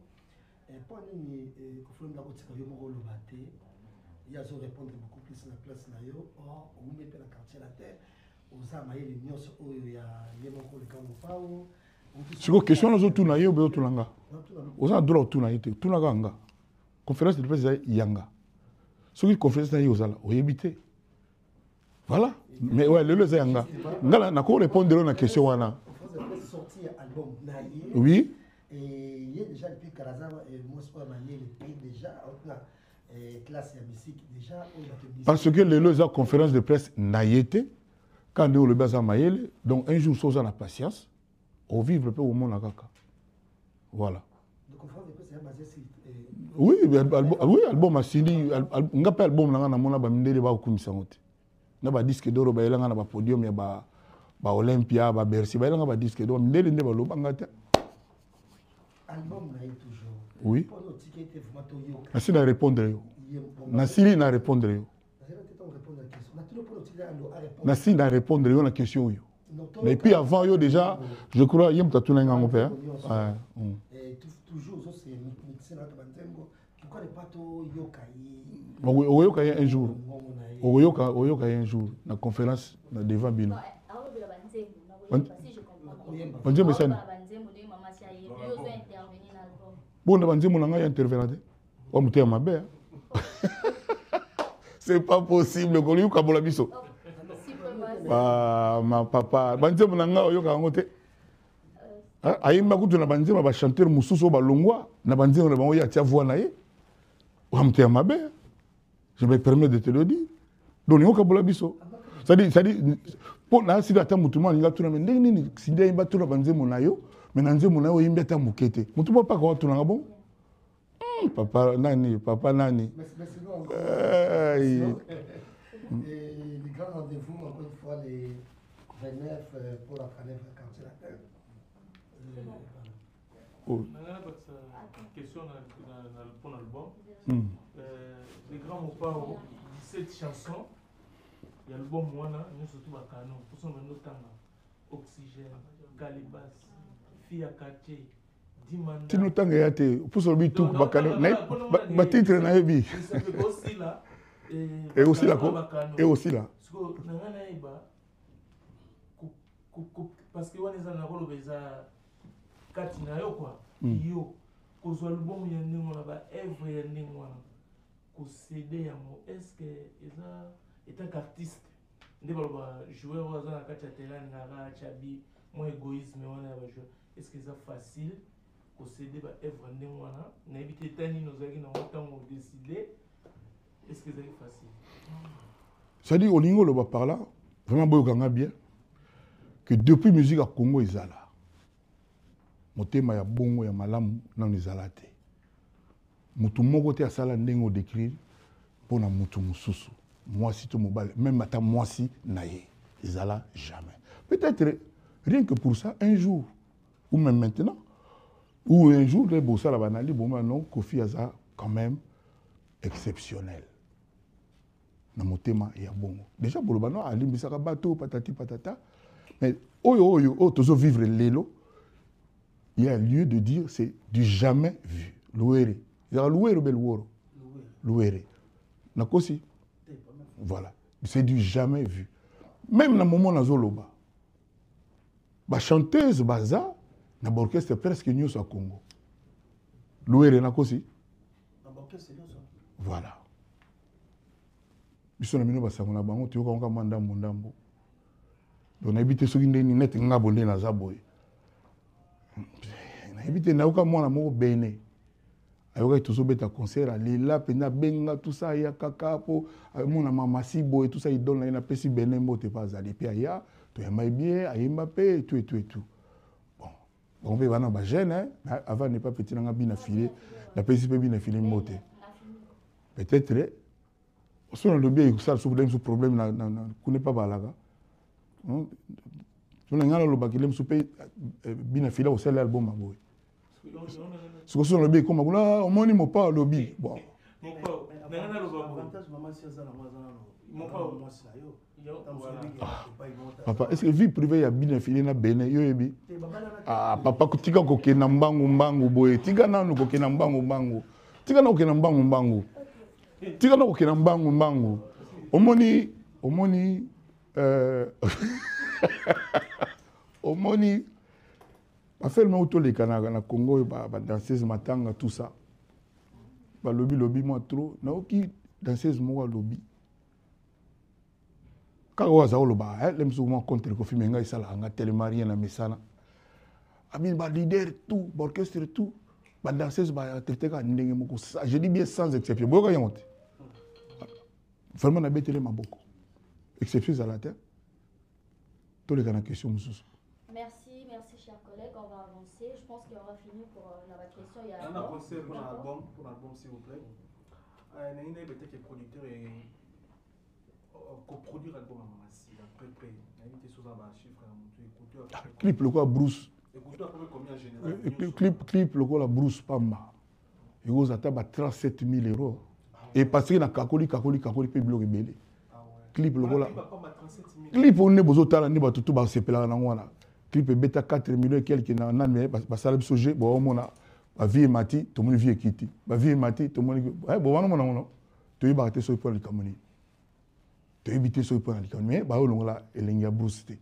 et pour ni conférence la botika yo moko lo baté il y a zo répondre beaucoup plus na place na yo or on met la quartier la terre aux amaye les nyos oyo ya yemoko le kango pao siko question na zo tuna yo be tulanga oza droit tuna yete tuna ganga conférence de presse yanga soki conférence na yo zala oyebité voilà. Mais ouais, le Zayanga. Ngala, n'a pas répondre à la question. Oui. Et il y a déjà depuis Karazama et moi, déjà, classe et musique, déjà. Parce que le conférence de presse n'a été, quand on le base à Maïle, donc un jour, sans la patience, on vivre peu au monde à Kaka. Voilà. La conférence de presse est basée sur. Oui, album a signé, on n'a pas album, on a un débat au Kumisangote. Na ba disque d'oro ba elanga na ba podium ya ba Olympia ba Bercy ba elanga ba disque d'oro ndele nde ba lobanga te album na toujours oui pour le ticket vraiment yo na sina répondre yo na sili na répondre yo na sina répondre yo na question yo mais puis avant yo déjà je crois yem tatuna ngango pe et toujours c'est médecin na bandengo pourquoi ne pas to yoka oyoka un jour oyoka un jour na conférence na devant bino banzembo sani bona banzembo na ngai intervenant te wa muteya mabe c'est pas possible koyoka bola biso ma papa banzembo na ngai oyoka yango te ayimba kutu na banzembo ba chanteur mususu ba longwa na banzembo na bango ya tia voix na ye wa muteya mabe je me permets de te le dire. Donc, il y a un biso. C'est-à-dire, pour la si la tamu tout le monde, il a tout le monde. Si il y a un bateau, il y a un monayo, mais dans un monayo, il y a un moukete. Mais tu ne peux pas voir tout le monde. Papa nani. Merci beaucoup. Les grands rendez-vous, encore une fois, les 29 pour la planète quartier la terre. Question pour l'album. Les grands mots pas 17 chansons. Il y a l'album Moana, nous surtout à Canon. Pour son nom Oxygène, Calibas, Fia Quartier, Dimanda. Tu nous t'en gâté. Pour son but tout Bacano. Ma titre n'a ébi. Aussi là. Et aussi là quoi. Et aussi là. Parce que on est en Arolo Beza Katina yo quoi. Yo. Kozwa album ya ndingo na ba œuvre ya ndingo na ko CD ya mo est-ce que eza étant qu'artiste ndé ba joueur wa za kati ya terrain ngara chabi mo égoïsme wana ba joueur est-ce que ça facile ko CD ba œuvre ndingo na éviter tani nos zaki na motango décider est-ce que c'est facile C'est-à-dire, au Lingo, le par là, vraiment, boyokanga bien, que depuis la musique à Congo, ils sont là. Mon thème, il y a bon, il y a malam, non, ils sont là. Mutu moko te asala ndengo décrire pour na mutu mususu. Moi si to mobile, même mata moi si naye. Ils sont là jamais. Peut-être rien que pour ça, un jour, ou même maintenant, ou un jour, les bossa la banali, bon non, Kofi Aza quand même exceptionnel. Na motema ya bongo. Déjà pour le bano ali bisaka bateau patati patata. Mais tozo vivre lelo. Il y a lieu de dire c'est du jamais vu. Louere. Il y a louere bel woro. Louere. Nakosi. Voilà. C'est du jamais vu. Même dans le moment où Zoloba, la chanteuse Baza, dans l'orchestre presque nous au Congo. Louere Nakosi. Voilà. Biso na mino basangona bango tu ko manda mondambo. Donc habité soki ndeni net ngabonde na zaboy. Na habité na uka mwana moko bene. Ayoka tout beta concert à Lila pena benga tout ça ya kaka po mona mama sibo et tout ça il donne na pesi bene mote pas ali pe ya to yamba bien ayemba pe et tout. Bon. On veut bana ba jeune hein avant n'est pas petit na bina filé la pesi pe bina filé mote. Peut-être si on a le ça sous problème na connaît pas balaga. On a ngalo ba kilem soupe bina fila au seul album maboy. Ce que sont le comme on moni mo pas lobby. Bon. Papa, est-ce que vie privée ya bina fila na bene yo yebi? Ah papa kutika ko ke na mbangu boy. Tika na no ko ke na mbangu. Tika na ko ke na mbangu. Tika na ko ke na mbangu. Omoni omoni affairement auto les Canada na Congo ba danseuse matanga tout ça ba lobby moi trop na oki danseuse moi lobby ka waza oloba les souvent contre ko fi menga isala nga telemarien na misana amin ba leader tout ba orchestre tout ba danseuse ba traité ka ndenge moko je dis bien sans exception boka yonte vraiment na betele maboko exception à la terre tous les cas de question mususu. Merci, chers collègues. On va avancer. Je pense qu'on aura fini pour la question. Il y a un conseil pour l'album, s'il vous plaît. Il y a peut-être producteur et coproduire l'album à Mamassi. Après, il y a des choses à chiffre. Clip, le quoi, Bruce. Écoutez, combien en général? Clip, le quoi, la Bruce Pamba. Il y a 37 000 €. Et parce qu'il y a Kakoli, puis Blo Rebelle. Clip, le quoi, là. Clip on est besoin de ni batutu ba sepela na ngwana clip beta 4 millions et quelques na mais ba sala bisoje bo mona ba vie mati to mon vie kiti ba vie mati to mon bo wana mona mona to yi ba te so pour le kamoni to yi bité so pour le kamoni mais ba olongola elengia booster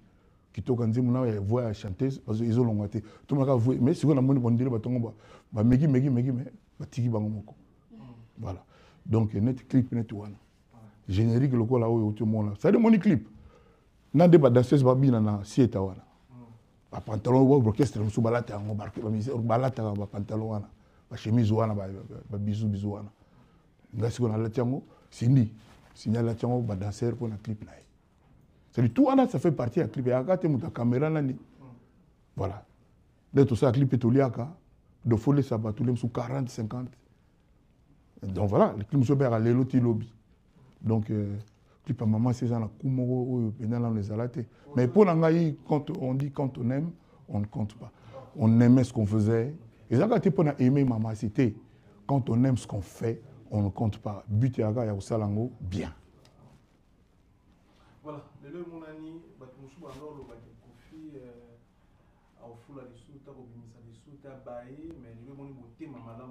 kitoka nzimu na ya voix ya chanteuse parce que izo longate to maka voix mais si on a moni bondile ba tongo ba megi mais ba tiki bango moko voilà donc net clip net wana générique le quoi là où tout le monde ça de mon clip na de ba danseuse ba bina na sieta wana ba pantalon ba orchestre musu balata ngo balata ba pantalon wana ba chemise wana ba bizu wana ngasi ko na la tiango sindi signal la tiango ba danseur pour na clip na c'est tout wana ça fait partie ya clip ya kate muta caméra nani voilà de tout ça clip etoliaka de folie ça ba tous les sous 40 50 donc voilà le clip musu ba lelo ti lobby donc clip à maman c'est ça la kumoro pendant les alatés mais pour l'angaï quand on dit quand on aime on ne compte pas on aimait ce qu'on faisait et ça quand on a aimé maman c'était quand on aime ce qu'on fait on ne compte pas but ya ga ya usalango bien voilà le mon ami batumusu alors le baki kofi au fula de sous ta bimisa de sous ta baé mais le mon beauté maman là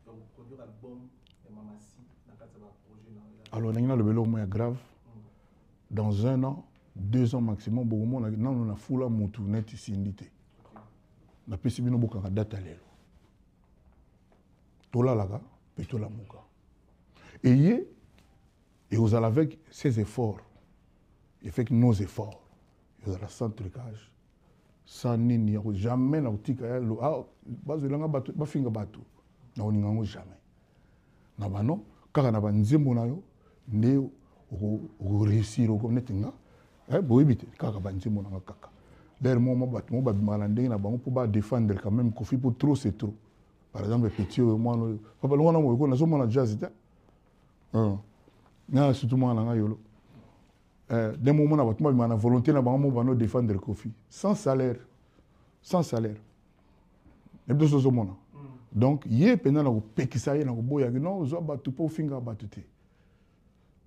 pour produire album de maman si dans quatre projet alors n'ina le belo moins grave. Dans 1 an, 2 ans maximum, on a foula mutu net sindité. Na pesi bino boka data lelo. Tola laga, petola muka. Et vous allez avec ses efforts. Il fait que nos efforts. Vous allez sans trucage. Sans nini, jamais na utika lo ah bazo langa batu, ba finga batu. Na oningango jamais. Na bano, kaka na banzembo na yo, nde réussir comme netinga boyebite kaka banzemo na kaka d'ailleurs moi bato mo babimala ndenge na bango pour défendre quand même Kofi pour trop c'est trop par exemple petit moi papa longa na mo ko na so mona jazz ta na surtout moi na yolo des moments na bato babimala volonté na bango mo bano défendre Kofi sans salaire et bien so mona donc yé pendant na ko pekisa ye na ko boya non zo bato po finga bato te.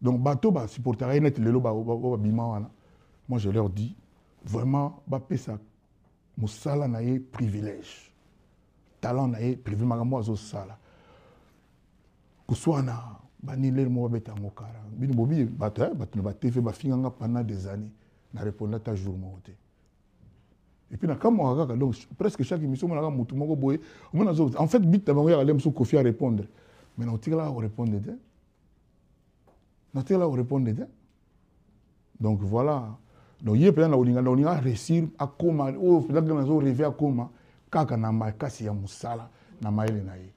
Donc, bateau, supporter net lelo moi je leur dis vraiment ça musala na ye privilège talent na ye privilège makambo azo sala kuswana bani lelo mo beta ngokara bino bobi bato na TV ba finganga pendant des années na répondre ta jour mo te et puis na kamo kaka donc presque chaque émission on a mutu moko boye en fait bit bango ya lem so Kofi à répondre mais on tire là à répondre de là, on répond déjà. Donc voilà. Donc, il y a plein de réussir à comment, peut-être que nous avons rêvé à comment, quand on a ma casse, il y a mon sala, na maïle na ye.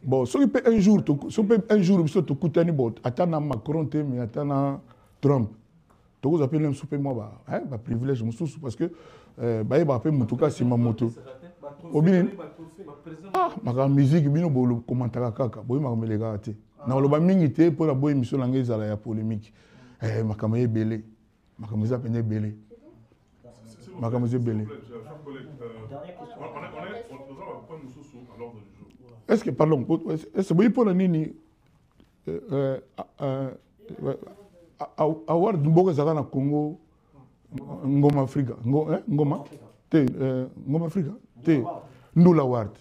Bon, si on peut un jour, si on peut écouter attends Macron, mais attends Trump. Vous appelez même super moi privilège parce que bah après mon tout cas c'est ma moto ma musique bino bolo commentaire kaka boy ma me lega te na lo ba mingi te pour la boy émission la ngeza la polémique ma kamaye belé ma kamaye peine belé ma kamaye belé est-ce que pardon est-ce que pour la nini award mboka zaka na Congo ngoma Afrika ngoma te ngoma Afrika te ndula award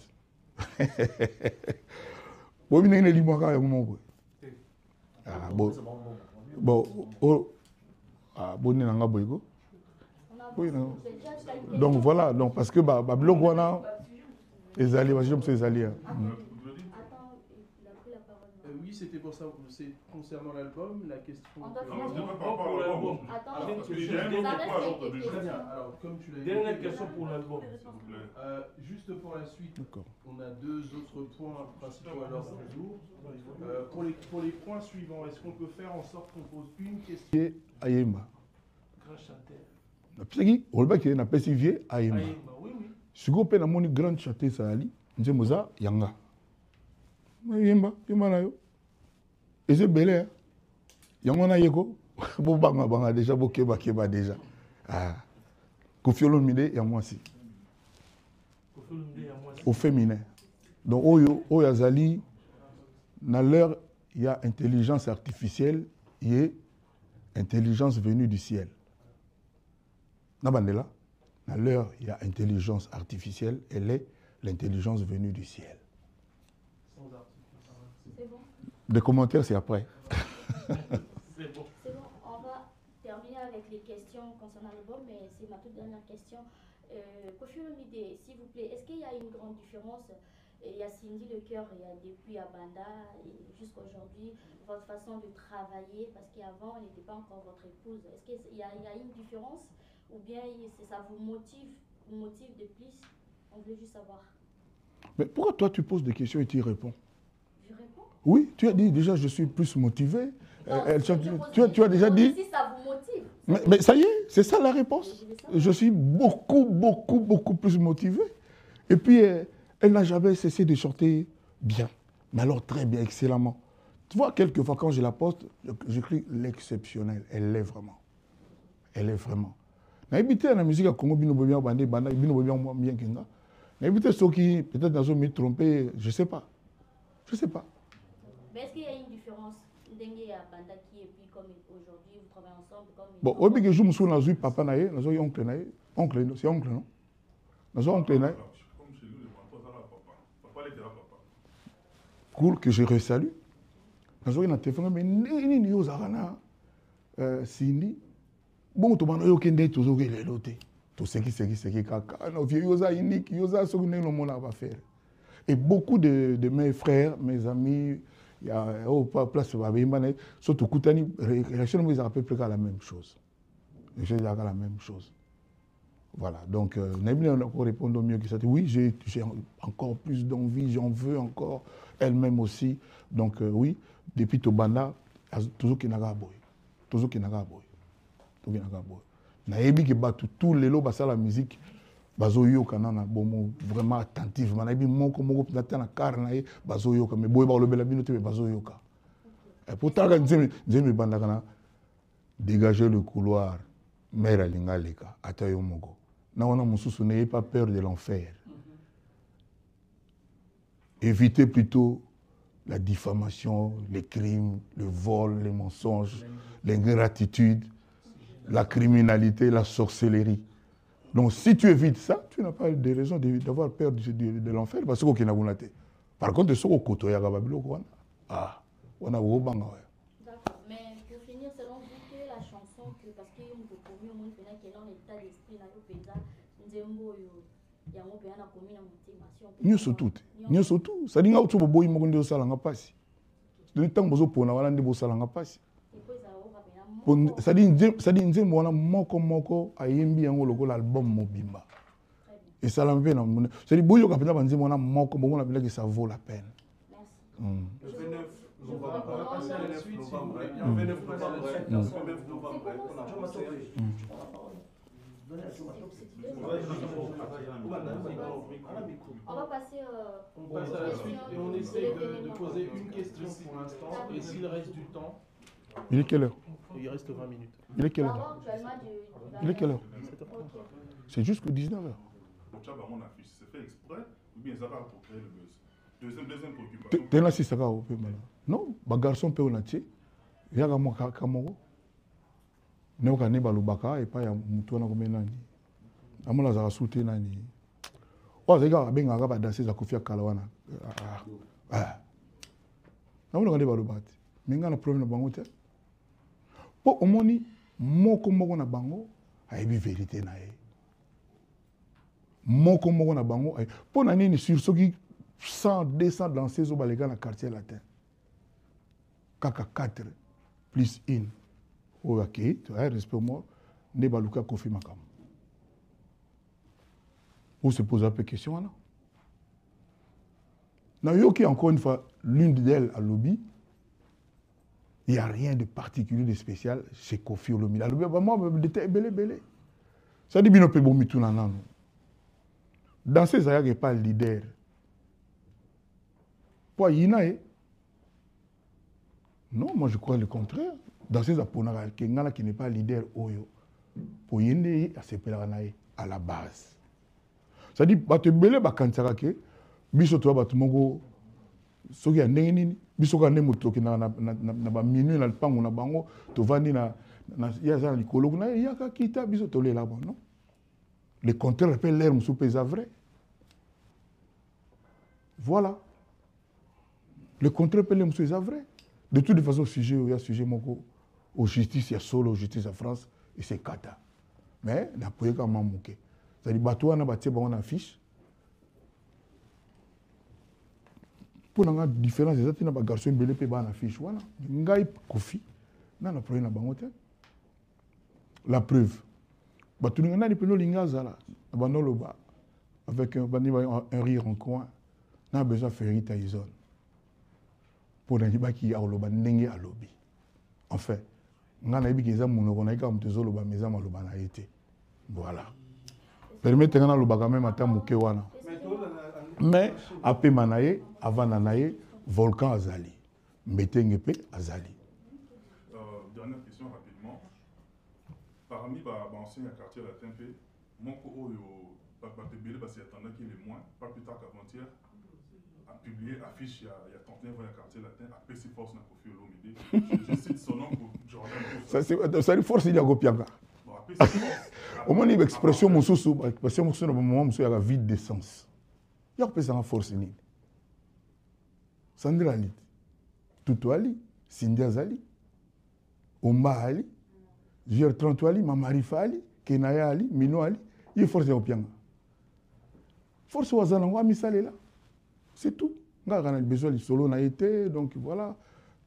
bo bina ine limwa ka ngoma bo ni nanga boygo donc voilà donc parce que ba blog wana ezali ba jom ezali oui, c'était pour ça, c'est concernant l'album, la question... pour l'album. Alors, comme tu l'as dit... Dernière question pour l'album. Juste pour la suite, on a deux autres points principaux à l'ordre du jour. Pour les points suivants, est-ce qu'on peut faire en sorte qu'on pose une question Ayemba. Grand chanteur. Napsaki, olbaki na pesivier Ayemba. Oui, oui. Sugo pe na moni grand chanteur Sali, nzemoza Yanga. Ayemba, yemba na yo. Et c'est belé, hein. Yangona yeko, bo banga déjà, bo keba déjà. Kofi Olomide, y'a moi aussi. Au féminin. Donc, Oyo Azali, dans l'heure, il y a intelligence artificielle et intelligence venue du ciel. Dans l'heure, il y a intelligence artificielle, elle est l'intelligence venue du ciel. Des commentaires, c'est après. C'est bon. On va terminer avec les questions concernant l'album, mais c'est ma toute dernière question. Kofi Olomide, s'il vous plaît, est-ce qu'il y a une grande différence? Il y a Cindy Le Cœur, il y a depuis Abanda jusqu'à aujourd'hui, votre façon de travailler, parce qu'avant, elle n'était pas encore votre épouse. Est-ce qu'il y a une différence ou bien ça vous motive de plus? On veut juste savoir. Mais pourquoi toi tu poses des questions et tu y réponds? Je réponds? Oui, tu as dit déjà je suis plus motivé. Non, tu as déjà dit. Si ça vous motive. Mais ça y est, c'est ça la réponse. Je suis beaucoup plus motivé. Et puis, elle n'a jamais cessé de chanter bien. Mais alors très bien, excellemment. Tu vois, quelquefois quand je la poste, j'écris l'exceptionnel. Elle l'est vraiment. Elle est vraiment. Na habité la musique à Congo, bino bien bandé, banda, bino bien kenga. Na habité ceux qui peut-être dans me tromper, je sais pas. Mais est-ce qu'il y a une différence d'Engue à Banda qui et puis comme aujourd'hui vous travaillez ensemble comme bon, au que je me suis dans papa naïe, dans un oncle naïe, oncle, c'est oncle non? Dans un oncle naïe. Comme chez nous, papa était là, papa. Cool que je resalue. Dans un téléphone, mais ni aux arana, Cindy. Bon, tu m'as dit que tu as dit que tout ce qui kaka. Non, vieux yosa unique, yosa ce que nous monde va faire. Et beaucoup de mes frères, mes amis, il y a au place où surtout Koutani, réaction nous a à peu près la même chose. La même chose. Voilà, donc, Naïbine a encore répondu mieux que ça. Oui, j'ai encore plus d'envie, j'en veux encore, elle-même aussi. Donc, oui, depuis Tobanda, toujours qu'il n'a pas boy. Toujours qu'il n'a pas boy. Toujours qu'il n'a pas boy. Naïbi qui bat tous les lots, la musique, bazoyo kanana bomo vraiment attentif. Naïbi moko moko peut-être na car naï bazoyo ka mais boy ba le bela binote bazoyo ka. Et pourtant quand Nzemi banda kana dégager le couloir, mère alinga leka atayo moko. N'ayez pas peur de l'enfer. Évitez plutôt la diffamation, les crimes, le vol, les mensonges, l'ingratitude, la criminalité, la sorcellerie. Donc si tu évites ça, tu n'as pas de raison d'avoir peur de l'enfer parce que par contre, ce qu'on côtoie à Babylone, on a au banga. D'accord, mais pour finir, selon vous, quelle est la chanson que, parce qu'il y a un peu au monde qui est dans l'état d'esprit, nyonso tout ça dit nga utu boboyi moko ndio sala nga pasi donc tant bozo pona wala ndi bosala nga pasi ça dit nzembo wana moko ayembi yango lokola album mobimba et ça l'envie na mona ça dit boyo ka pena banzembo wana moko bongo na bila que ça vaut la peine. Le 29 novembre, on va passer à la suite, 29 novembre, on va passer on passe à la suite et on essaie de poser une question pour l'instant. Et s'il reste du temps, il est quelle heure? Il reste 20 minutes. Il est quelle heure? Il est quelle heure? C'est jusqu'à 19h. C'est fait exprès ou bien ça va pour créer le buzz? Deuxième préoccupation. Tu es là si ça va au peu mal. Non, les garçons peuvent en tirer. Il y a un kamoro. Ne pas ne balubaka et pas ya mutu na komenani. Amola za sauter nani. Oh les gars, ben ngaka ba danser za kofia kalawana. Amola ne balubati. Menga na problème na bango te. Po omoni moko na bango ayebi vérité na ye. Moko na bango po na nini sur soki 100, 200 danseuses au baléga dans le quartier latin. Kaka 4 plus 1. Ok, tu as respect moi. Ne baluka kofi makam. On se pose un peu de questions là. Nayoki encore une fois, l'une d'elles à lobby. Il n'y a rien de particulier, de spécial chez Kofi Olomide. À lobby, moi, j'étais belé. Ça dit bien, on peut bon mitou nanan. Dans ces ailleurs, il n'y a pas le leader. Pour Yinae, non, moi je crois le contraire. Dans ces apponara, quelqu'un qui n'est pas leader, Oyo, pour Yinae, à la base. Ça dit, bah tu belé, bah quand ça va que, biso toi, bah tu mongo, ce qui a n'engini, biso quand n'emo toki na minuit na le pango na bango, tu vas ni na ya ça l'icolo, na ya ka kita biso tolé là-bas, non? Le contraire appelle l'air moussou pesa vrai. Voilà. Le contraire appelle l'air moussou pesa vrai. De toute façon, il y a sujet moko aux justice, il y a solo justice en France et c'est kata. Mais n'a pas quand même manqué. C'est-à-dire bateau na baté ba on affiche. Pour la différence des autres, na garçon belé pe ba na affiche voilà. Ngai Kofi na na problème na bangote. La preuve. Batou na ni peno lingaza là. Bandolo ba avec un rire en coin. Na besoin faire Taizon. Pour les gens qui ont le ndenge à lobby. En fait, on a dit qu'ils ont monogone comme tous les maisons à l'obana été. Voilà. Permettez-moi de le même matin mukewana. Mais après manaye, avant nanaye, volcan azali, metengepe azali. Dernière question rapidement. Parmi les anciens quartiers latin, mon co-oyo, parce qu'il y a qui est moins, pas plus tard qu'avant-hier. A publié affiche il y a 39 ans, quartier latin, à PC Force na Kofi Olomide. Je cite son nom pour Jordan. Ça c'est force il y a Gopianga. Au moins il y a expression mon sous parce que mon sous dans moment il y a vide de sens. Il y a personne force ni. Sandra Ali, Tutu Ali, Cindy Ali, Omba Ali, Jer 30 Ali, Mamarifa Ali, Kenaya Ali, Mino Ali, il y a force Gopianga. Force wazana wa misale là. C'est tout. On a besoin de solo na été, donc voilà.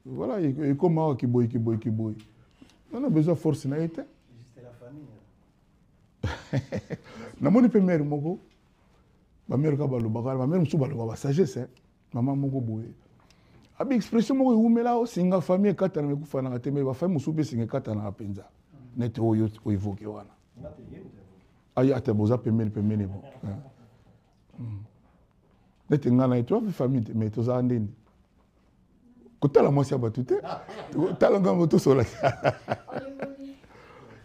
Voilà, et comment qui boy. On a besoin de force na été. C'était la famille. namoni mpe mère moko bamère ka balobaka bamère mosusu baloba basagesse mama moko boye abi expression moko eumela osinga famille ekatanaka ekufanaka te me bafamille mosusu mpe esinga ekatanaka mpenza nete oyo oevoke wana aya ate boza pembeni bo nete nga na ye toza mpe famille te me tozala ndeni kotala mwasi ya bato te tala ngambo tosola te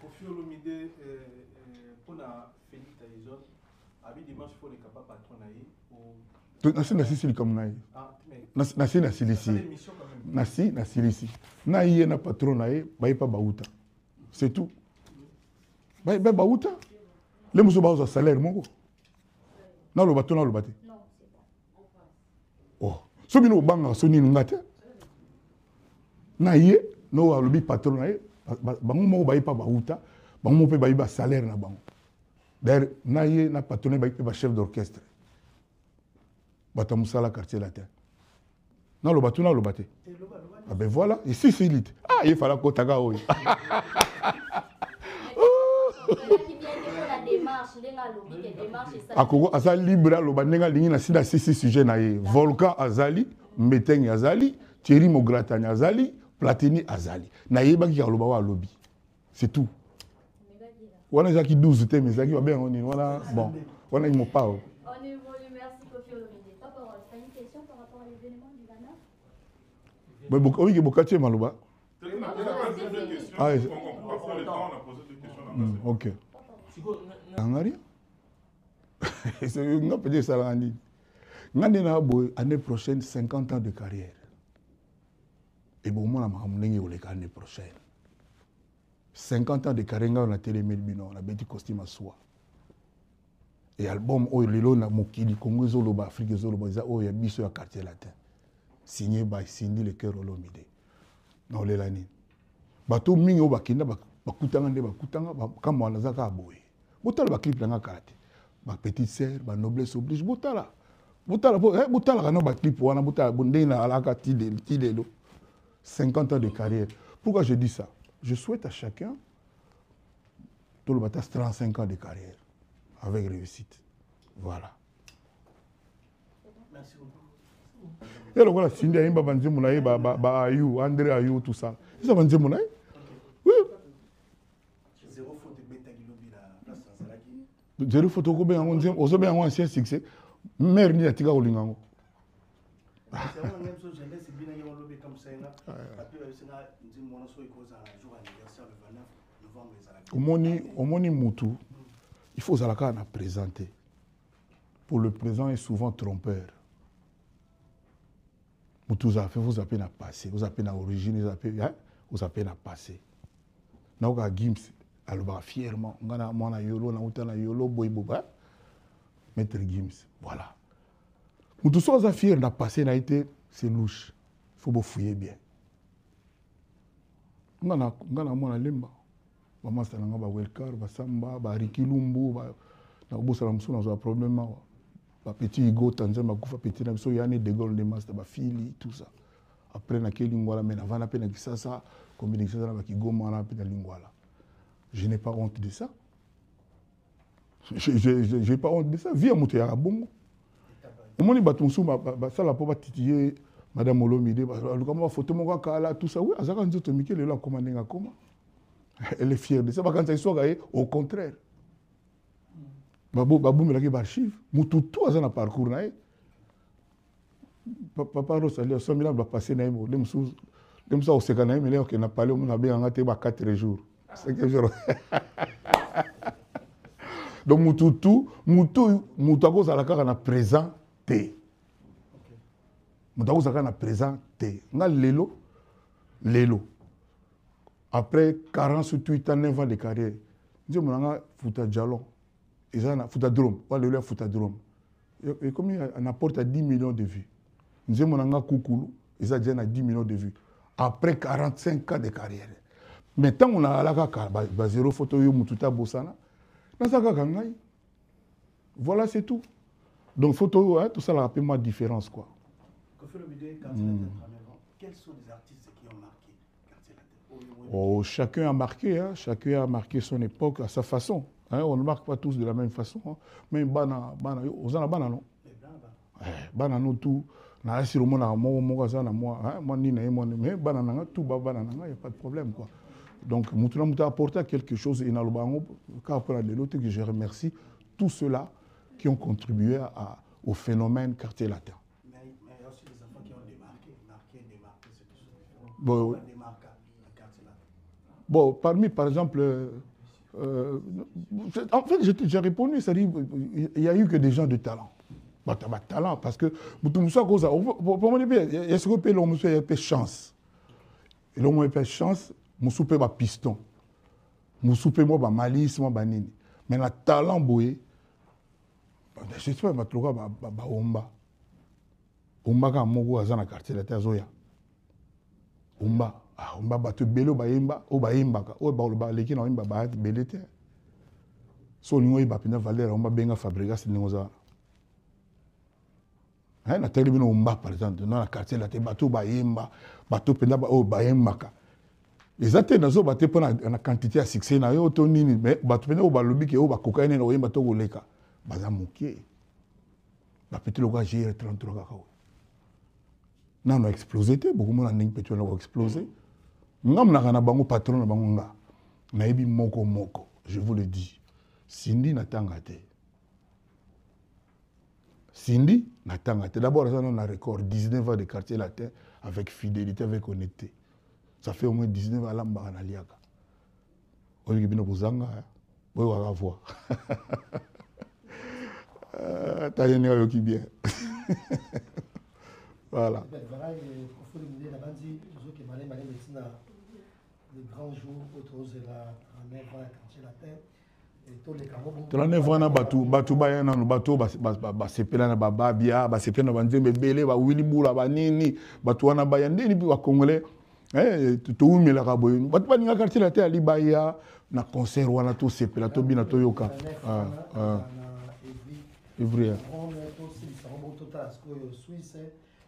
Kofi Olomide mpona Félix Taizon abi dimanche mpo leka pa patron na ye nasi nasisi likambo na ye nasi nasilisi nasilisi na ye na patron na ye baye pa bauta c'est tout baye bauta le mosusu bazwa salaire moko naloba to naloba te so bino obangaka so nini nga te na ye no alobi patron na ye bango moko baye pa bauta bango moko mpe baye basalaire na bango d'ailleurs na ye na patron na ye baye mpe bachef d'orchestre bato ya mosala quartier latin naloba to naloba te ben voilà ici c'est lit ye fala kotaka oyo akoko aza libre aloba ndenge alingi na sida sisi sujet na ye volcan azali mbetenge azali Thierry Mogratani azali Platini azali nayebaki aloba wa alobi c'est tout wana ezalaki 12 te mais ezalaki babengo nini wana bon wana imopao. On évolue, merci Kofi Olomide. Ta parole, tu as une question par rapport à l'événement du Ghana? Mais oui, Bokati Malouba. Ah, on prend le temps, on a posé des questions. Ok. Angari? C'est une petite salandi. Ngandina boy année prochaine 50 ans de carrière. Et bon moi na mamunengi oleka année prochaine. 50 ans de carrière on a télémé bino, on a bêti costume à soie. Et album oyo lelo na mokili Congo zoloba Afrique zoloba za oyo ya biso ya quartier latin. Signé by Cindy Le Cœur Olomide. Na olela nini. Bato mingi o bakinda bakutanga nde bakutanga kama wana zaka boye. Botala ba clip nanga kate. Ba petite sœur, ba noblesse oblige botala. Botala botala kana ba clip wana botala bonde na alaka tidelo. 50 ans de carrière. Pourquoi je dis ça? Je souhaite à chacun tout le bâtard 35 ans de carrière avec réussite. Voilà. Merci beaucoup. Et alors voilà, Cindy Aimba Banzemounaï, Ayou, André Ayou, tout ça. C'est ça Banzemounaï? Oui. Zéro faute de bêta qui la place dans Zalaki. Zéro faute de bêta, on a un ancien succès. Mère ni atika olingango. C'est vraiment même chose, j'ai laissé bien y lobby comme ça. Après, c'est là, mon asso est cause un jour anniversaire le 29 novembre Zalaki. Au moni Moutou, il faut Zalaka à présenter. Pour le présent est souvent trompeur. Vous avez fait, vous avez à passer, vous avez à origine, vous avez à passer. Nous avons Gims, alors fièrement, on a mon yolo, on a yolo, boy boba, maître Gims, voilà. Vous sommes fiers de passer, c'est louche, il faut vous fouiller bien. On a mon limba, maman c'est un gars welcar, basamba, barikilumbu, na bossa la moussou dans un problème. Petit Igo, Tanzania, petit Namso, Yanné, De Gaulle, Master, Fili, tout ça. Après, na Lingwala, mais avant la peine, ça, comme il dit, ça, qui gomme la peine Lingwala. Je n'ai pas honte de ça. Je n'ai pas honte de ça. Viens monter à Bongo. Au moment où ça la pas titiller Madame Olomide, comment photo mon kala tout ça. Oui, Azaka Nzoto Mikel est là, comment. Elle est fière de ça. Quand ça soit au contraire. Babou me l'a archive. Moutou tout a un parcours naï. Papa Rosalie, 100 000 ans va passer naï. Les moussa au second naï, mais là on a parlé, on a bien engagé 4 jours. 5 jours. Donc Moutou à cause à la carte on a présenté. Moutou à cause on a présenté. On a Lélo. Après 48 ans, 9 ans de carrière, je me suis foutu jalon. Ils ont un foutadrome, on a foutadrome. Et comme il apporte à 10 millions de vues, nous avons un coucou, ils ont déjà 10 millions de vues. Après 45 ans de carrière. Maintenant, on a la zéro photo, Moututa Bossana. Voilà, c'est tout. Donc, photo, tout ça, a une différence. Quoi. Quels sont les artistes qui ont marqué Quartier Latin? Oh, chacun a marqué son époque à sa façon. Hein, on ne marque pas tous de la même façon. Hein. Mais bana, aux en bana non. Bana non tout. Na si le monde a moi ni mais bana nanga tout bana nanga, y a pas de problème quoi. Donc Moutouna Mouta a apporté quelque chose et l'autre que je remercie tous ceux-là qui ont contribué au phénomène quartier latin. Mais il y a aussi des enfants qui ont démarqué, c'est tout ça. Bon, bon, parmi, par exemple, en fait, j'ai répondu, c'est-à-dire, il n'y a eu que des gens de talent. Talent, parce que, pour moi, il y a ce qu'on appelle chance. Et l'homme a chance, je suis un piston. Je suis un malice, mais le talent, je sais pas, je suis un omba. Omba, quand je suis dans le quartier, je suis omba. Omba batu belo baimba o baimbaka o ba leki na imba ba belete so ni oyi ba pina valeur omba benga fabrigas ni ngoza na tele bino omba par exemple dans la quartier la te batu baimba batu pina ba o baimbaka ezate nazo bate pona na quantité à succès na yo to nini mais batu pina o ba lobi ke o ba kokaine na oyimba to goleka baza mokie ba petit loka GR 33 ka non, on a explosé, beaucoup de gens ont explosé. Ngam na bango patron na bango nga. Naibi moko, je vous le dis. Cindy n'atanga te. Cindy n'atanga te. D'abord, on a un record 19 ans de quartier latin avec fidélité, avec honnêteté. Ça fait au moins 19 ans à l'amba na liaka. Oyo kibino buzanga, oyo waka voir. Ta yene yo ki bien. Voilà. Tolane batu bayana no batu basepela na bababia basepela na banzembe bele ba wilibula banini batu wana bayande ni bi congolais to umela ka boy batu baninga quartier la terre libaya na concert wana to sepela to bina to yoka Ivrière.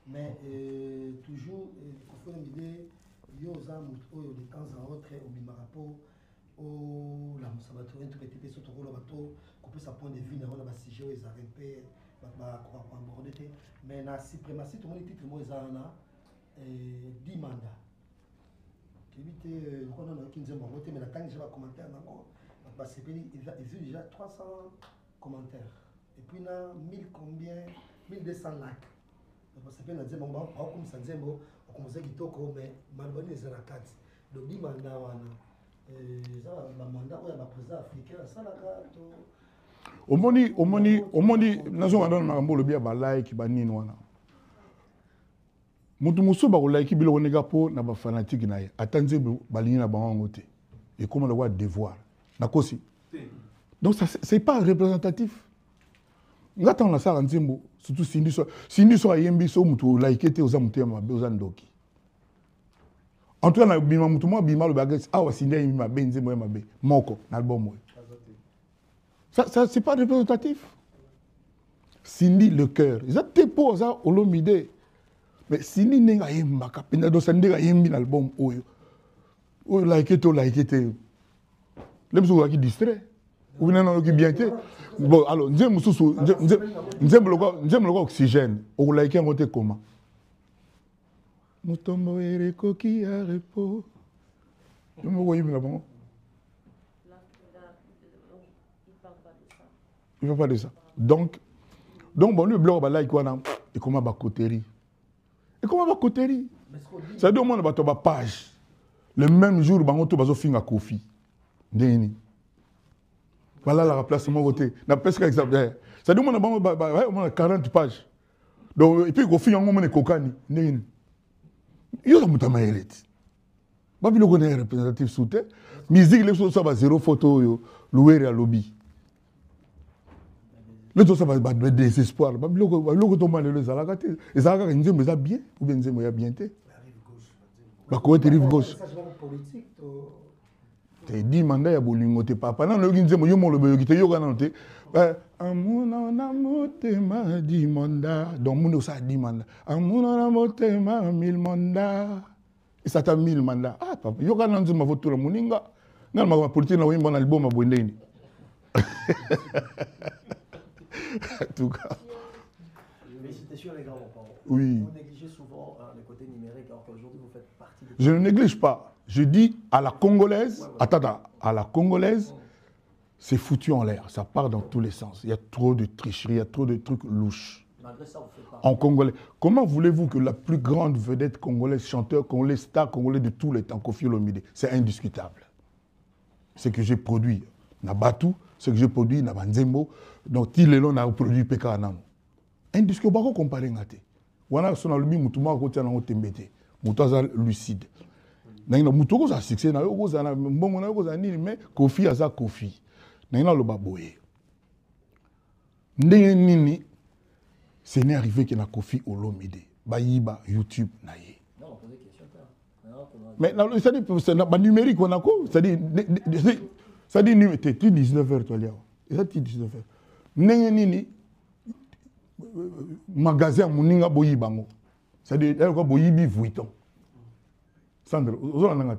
Mais toujours, il faut une idée, il y a de temps en autre, au Bimarapo, la Moussabato, un tout petit peu sur le bateau, couper sa point de vue, on a un sujet, ils arrivent, mais la suprématie, tout le monde dit que moi, ils ont 10 mandats. Évitez, on a 15 mandats, mais la temps, j'ai un commentaire, ils ont déjà 300 commentaires. Et puis, il y a 1000 combien, 1200 likes. Parce que nous avons comme ça, on commence à dire mais malbonne est la carte. Donc, il mandat le mandat où il y a un président africain, ça la carte. Omoni, nazo ngana na mbo lobi ya balai ki banini wana. Mutu musu ba kolai ki bilo nega po na ba fanatique na ye. Atanze balingi na bango te. Et comment le voir devoir. Na kosi. Donc ça c'est pas représentatif. Ngata na sala nzembo surtout Cindy so ayembi so mutu laikete oza mutu ya mabe oza ndoki. En tout cas na bima mutu mo bima lo bagage awa Cindy ayembi mabe nzembo ya mabe moko na album. Ça c'est pas représentatif. Cindy le cœur. Ils ont tepo za olomide. Mais Cindy nenga yemba ka penda do Cindy ga yembi na album oyo. Oyo laikete. Lemso ki distrait. Ou bien non qui bien été. Bon alors nzembo susu nzembo oxygène. O laiki ngote comment? Mutombo ereko ki a repos. Nous voyons là bon. Il ne va pas de ça. Donc bon, le blog va like quoi et comment va cotérie. Et comment va cotérie? Ça dit au moins on va page. Le même jour on va faire finga Kofi. Ndeni. Voilà la remplacement voté. Na presque exemple. Ça dit on va 40 pages. Donc et puis Kofi on va kokani. Ndeni. Yo ça mutama elite. Ba bi le connaît représentatif soute. Musique les choses ça va zéro photo yo. Louer à lobby. Le tout ça va désespoir. Le tout mal le zalaka te. Et ça ka nzembo za bien ou bien nzembo ya bien te. Ba ko te rive gauche. Te di manda ya bolingo te papa na no nzembo yo mo lo be te yo kana te. Amuna na motema di manda. Donc muno ça di manda. Amuna na motema 1000 manda. Et ça t'a 1000 manda. Ah papa yo kana nzembo voto la muninga. Na ma politique na wimba na album abondeni. En tout cas. Félicitations les grands-parents. Oui. Vous négligez souvent le côté numérique, alors qu'aujourd'hui vous faites partie de... Je ne néglige pas. Je dis à la Congolaise, attends, à la Congolaise, c'est foutu en l'air. Ça part dans tous les sens. Il y a trop de tricherie, il y a trop de trucs louches. Malgré ça, vous faites pas. En congolais. Comment voulez-vous que la plus grande vedette congolaise, chanteur congolais, star congolais de tous les temps, Koffi Olomide, c'est indiscutable. Ce que j'ai produit, Nabatu, ce que j'ai produit, Nabanzembo, donc Tilelo n'a produit PK Anamo. Indiscutable, pas comparer ngate. Wana sona lubi mutuma ko tia na otembete. Mutaza lucide. Nangina mutoko za succès na yo ko za na mbongo na yo ko za nini mais Koffi aza Koffi. Nangina lo baboye. Ndenge nini ce n'est arrivé que na Koffi Olomide bayiba YouTube na ye. Non, on pose des questions. Mais c'est pas numérique on a quoi? C'est-à-dire tu 19h toi là. Et ça tu 19h. Ndenge nini magasin muninga boyibango. C'est-à-dire elle ko boyibi vuiton. Sandro, ozo nanga.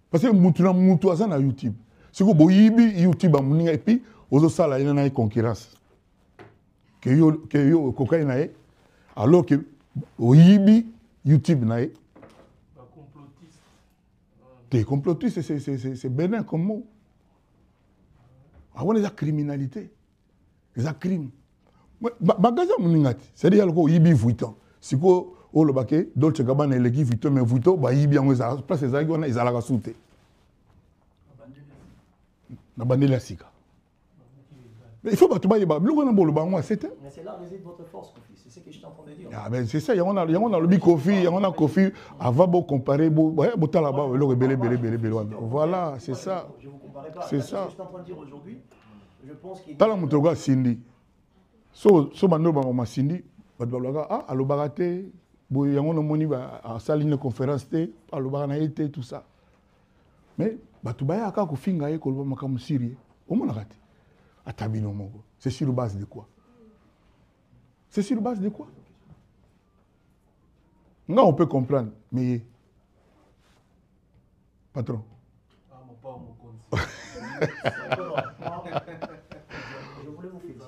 Parce que mutu asa na YouTube. Si ko boyibi YouTube muninga et puis ozo sala ina na concurrence. Que yo cocaïne na ye alors que oyibi YouTube na ye. T'es complotiste, c'est bénin comme mot. Ah ouais, les criminalité. Les crimes. Magasin muningati. C'est-à-dire que yibi vuiton. Si ko o le baké Dolce Gabbana eleki vuiton mais vuiton ba yibi yango za place ezaki wana ezalaka sute. Na bandela sika. Mais il faut pas te bailler ba biloko na bolo ba moi c'était. Mais c'est là réside votre force Koffi, c'est ce que je suis en train de dire. Ah ben c'est ça, yango na le bi Koffi, yango na Koffi avant beau comparer beau bota là-bas le belé. Voilà, c'est ça. Je vous comparais pas. C'est ça. Ce que je suis en train de dire aujourd'hui, je pense qu'il tala mutoga Cindy. So bando ba ma Cindy, ba blaka ah alobaka te, bo yango no moni ba salle une conférence te, alobaka na été tout ça. Mais batu baya aka ko finga ye ko lo makamu sérieux. O mona kati. Atabino mongo. C'est sur base de quoi? C'est sur base de quoi? Non, on peut comprendre, mais patron. Je voulais vous féliciter.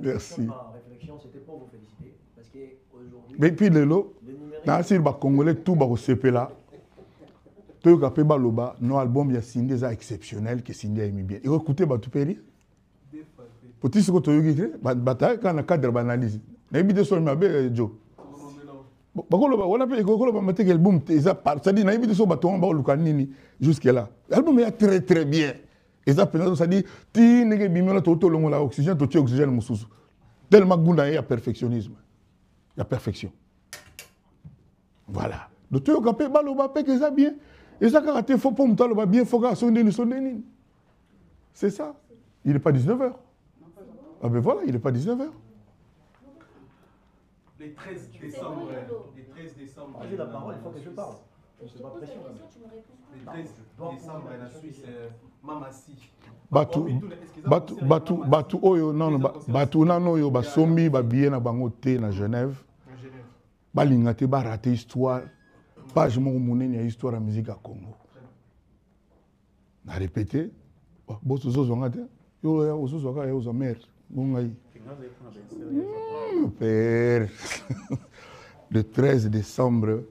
Merci. La réflexion, c'était pour vous féliciter. Parce qu'aujourd'hui. Mais puis, dans le Congolais, tout va se là. Tout le monde loba, nos albums, il y a Cindy, c'est exceptionnel, que Cindy a aimé bien. Et écoutez, tu peux dire? Petit ce que tu as dit, bataille quand on cadre d'analyse. N'habite sur ma belle Joe. Bakolo on a fait bakolo ba maté album ça dit n'habite sur baton ba lukanini jusque là. L'album est très très bien. Et ça peut ça dit ti nege bimela to longo la oxygène to oxygène mususu. Tellement gunda il y a perfectionnisme. Il y a perfection. Voilà. Le tout capé baloba pe que ça bien. Et ça karaté faut pour m'talo ba bien faut ka sonner. C'est ça. Il n'est pas 19h. Ah ben voilà, il n'est pas 19h. Les 13 décembre. Les 13 décembre. J'ai la parole, il faut que je parle. Je te pose la question, tu me réponds. Les 13 décembre, la Suisse, Mamassi. Batu oyo non batu nano yo ba sombi ba bien na bango te na Genève. Ba lingate ba rater histoire. Page mo monene ya histoire ya musique à Congo. Na répéter. Bo zo ngate. Yo ya ozo ka ya ozo mer. Père. Le 13 décembre.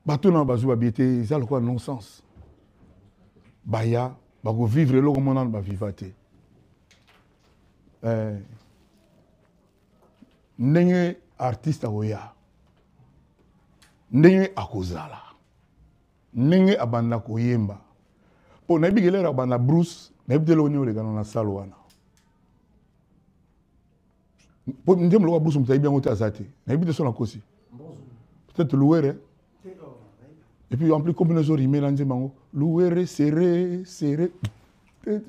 Bateau na bazou babité, ça le quoi non-sens. Baya, bako vivre le comme on ba vivate. Ndenge artiste oya. Ndenge akozala. Ndenge abanda koyemba. Po na bigele abanda Bruce, na bidelo ni ole kana na salwana. Po ndem lo Bruce mutayi bien ota zate. Na bidelo so na kosi. Peut-être louer. Et puis en plus combinaison rimée là nzemango louer serré. Mais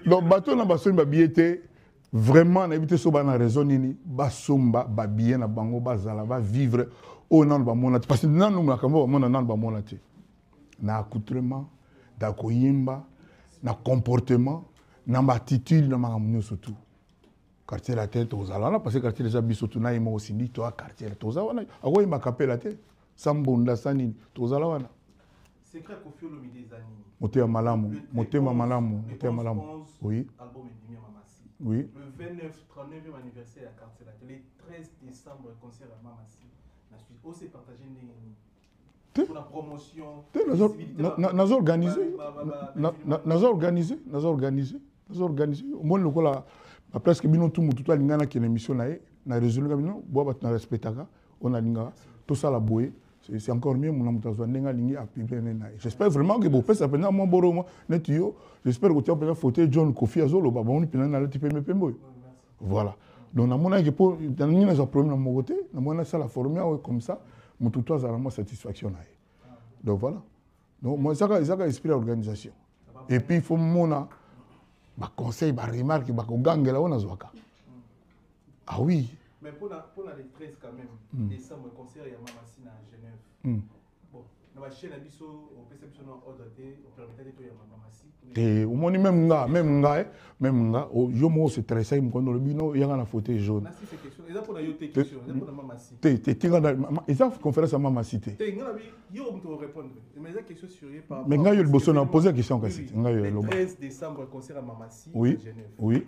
donc bateau na basomba biété vraiment na éviter so ba na raison nini basomba ba bien na bango bazala ba vivre au nan ba mona parce que nan nous na kambo mona nan ba mona te na accoutrement da koyimba na comportement na attitude na makambo surtout quartier la tête aux alana parce que quartier déjà bisotu na yimo aussi toi quartier aux alana awo yima kapela te sambonda sanini aux alana Secret Kofi Olomide Zani. Motema Malamu. Motema Malamu. Motema Malamu. Oui. Album Edimia Mamassi. Oui. Le 39e anniversaire à Quartier Latin. Le 13 décembre, concert à Mamassi. La suite, on s'est partagé pour la promotion. Nous organisé. Au moins, le presque bino tout mutu a lingana qui émission na résolu kabino boba na respectaka on a linga tout ça la boye c'est encore mieux mon amutazo ndenga lingi a publier na. J'espère vraiment que bopé ça pendant mon boro moi netio j'espère que tu as peut photo John Kofi Azolo ba on pina na le type pembo. Voilà. Donc na mona que pour dans ni na problème na mon côté na mona ça la former comme ça mon tout toi ça vraiment satisfaction na. Donc voilà. Donc moi ça esprit d'organisation. Et puis il faut mona ba conseil ba remarque ba ko gangela ona zwaka. Ah oui. Mais pour la les 13 quand même, décembre concert ya Mamassi à Genève. Bon, na ba chaîne biso au perception ordre té au permettre de ya Mamassi. Et au moni même nga yo mo c'est très ça mkondo le bino yanga na fauteuil jaune. Na si c'est question, eza pour na yo té question, eza pour na Mamassi. Tinga na eza conférence à Mamassi té. Té nga bi yo on te répondre. Mais eza question sur par mais nga yo le bosso na poser question kasi. Nga yo le 13 décembre concert à Mamassi à Genève. Oui.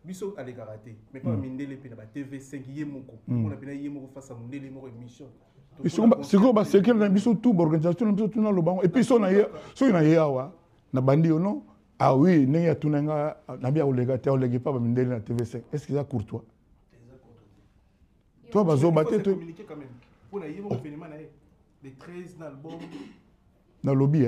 Biso allez karaté mais pas mindele pe na ba TV5 yemoko. On a pena yemoko face à mindele moko émission. C'est quoi c'est que na biso tout organisation biso tout na lo bango et puis so na yawa na bandi ono. Ah oui, il y a tout le monde qui a été pas na TV5. Est-ce qu'il y a courtois? Toi, tu vas communiquer quand même. Pour l'événement, les 13 albums. Dans le lobby,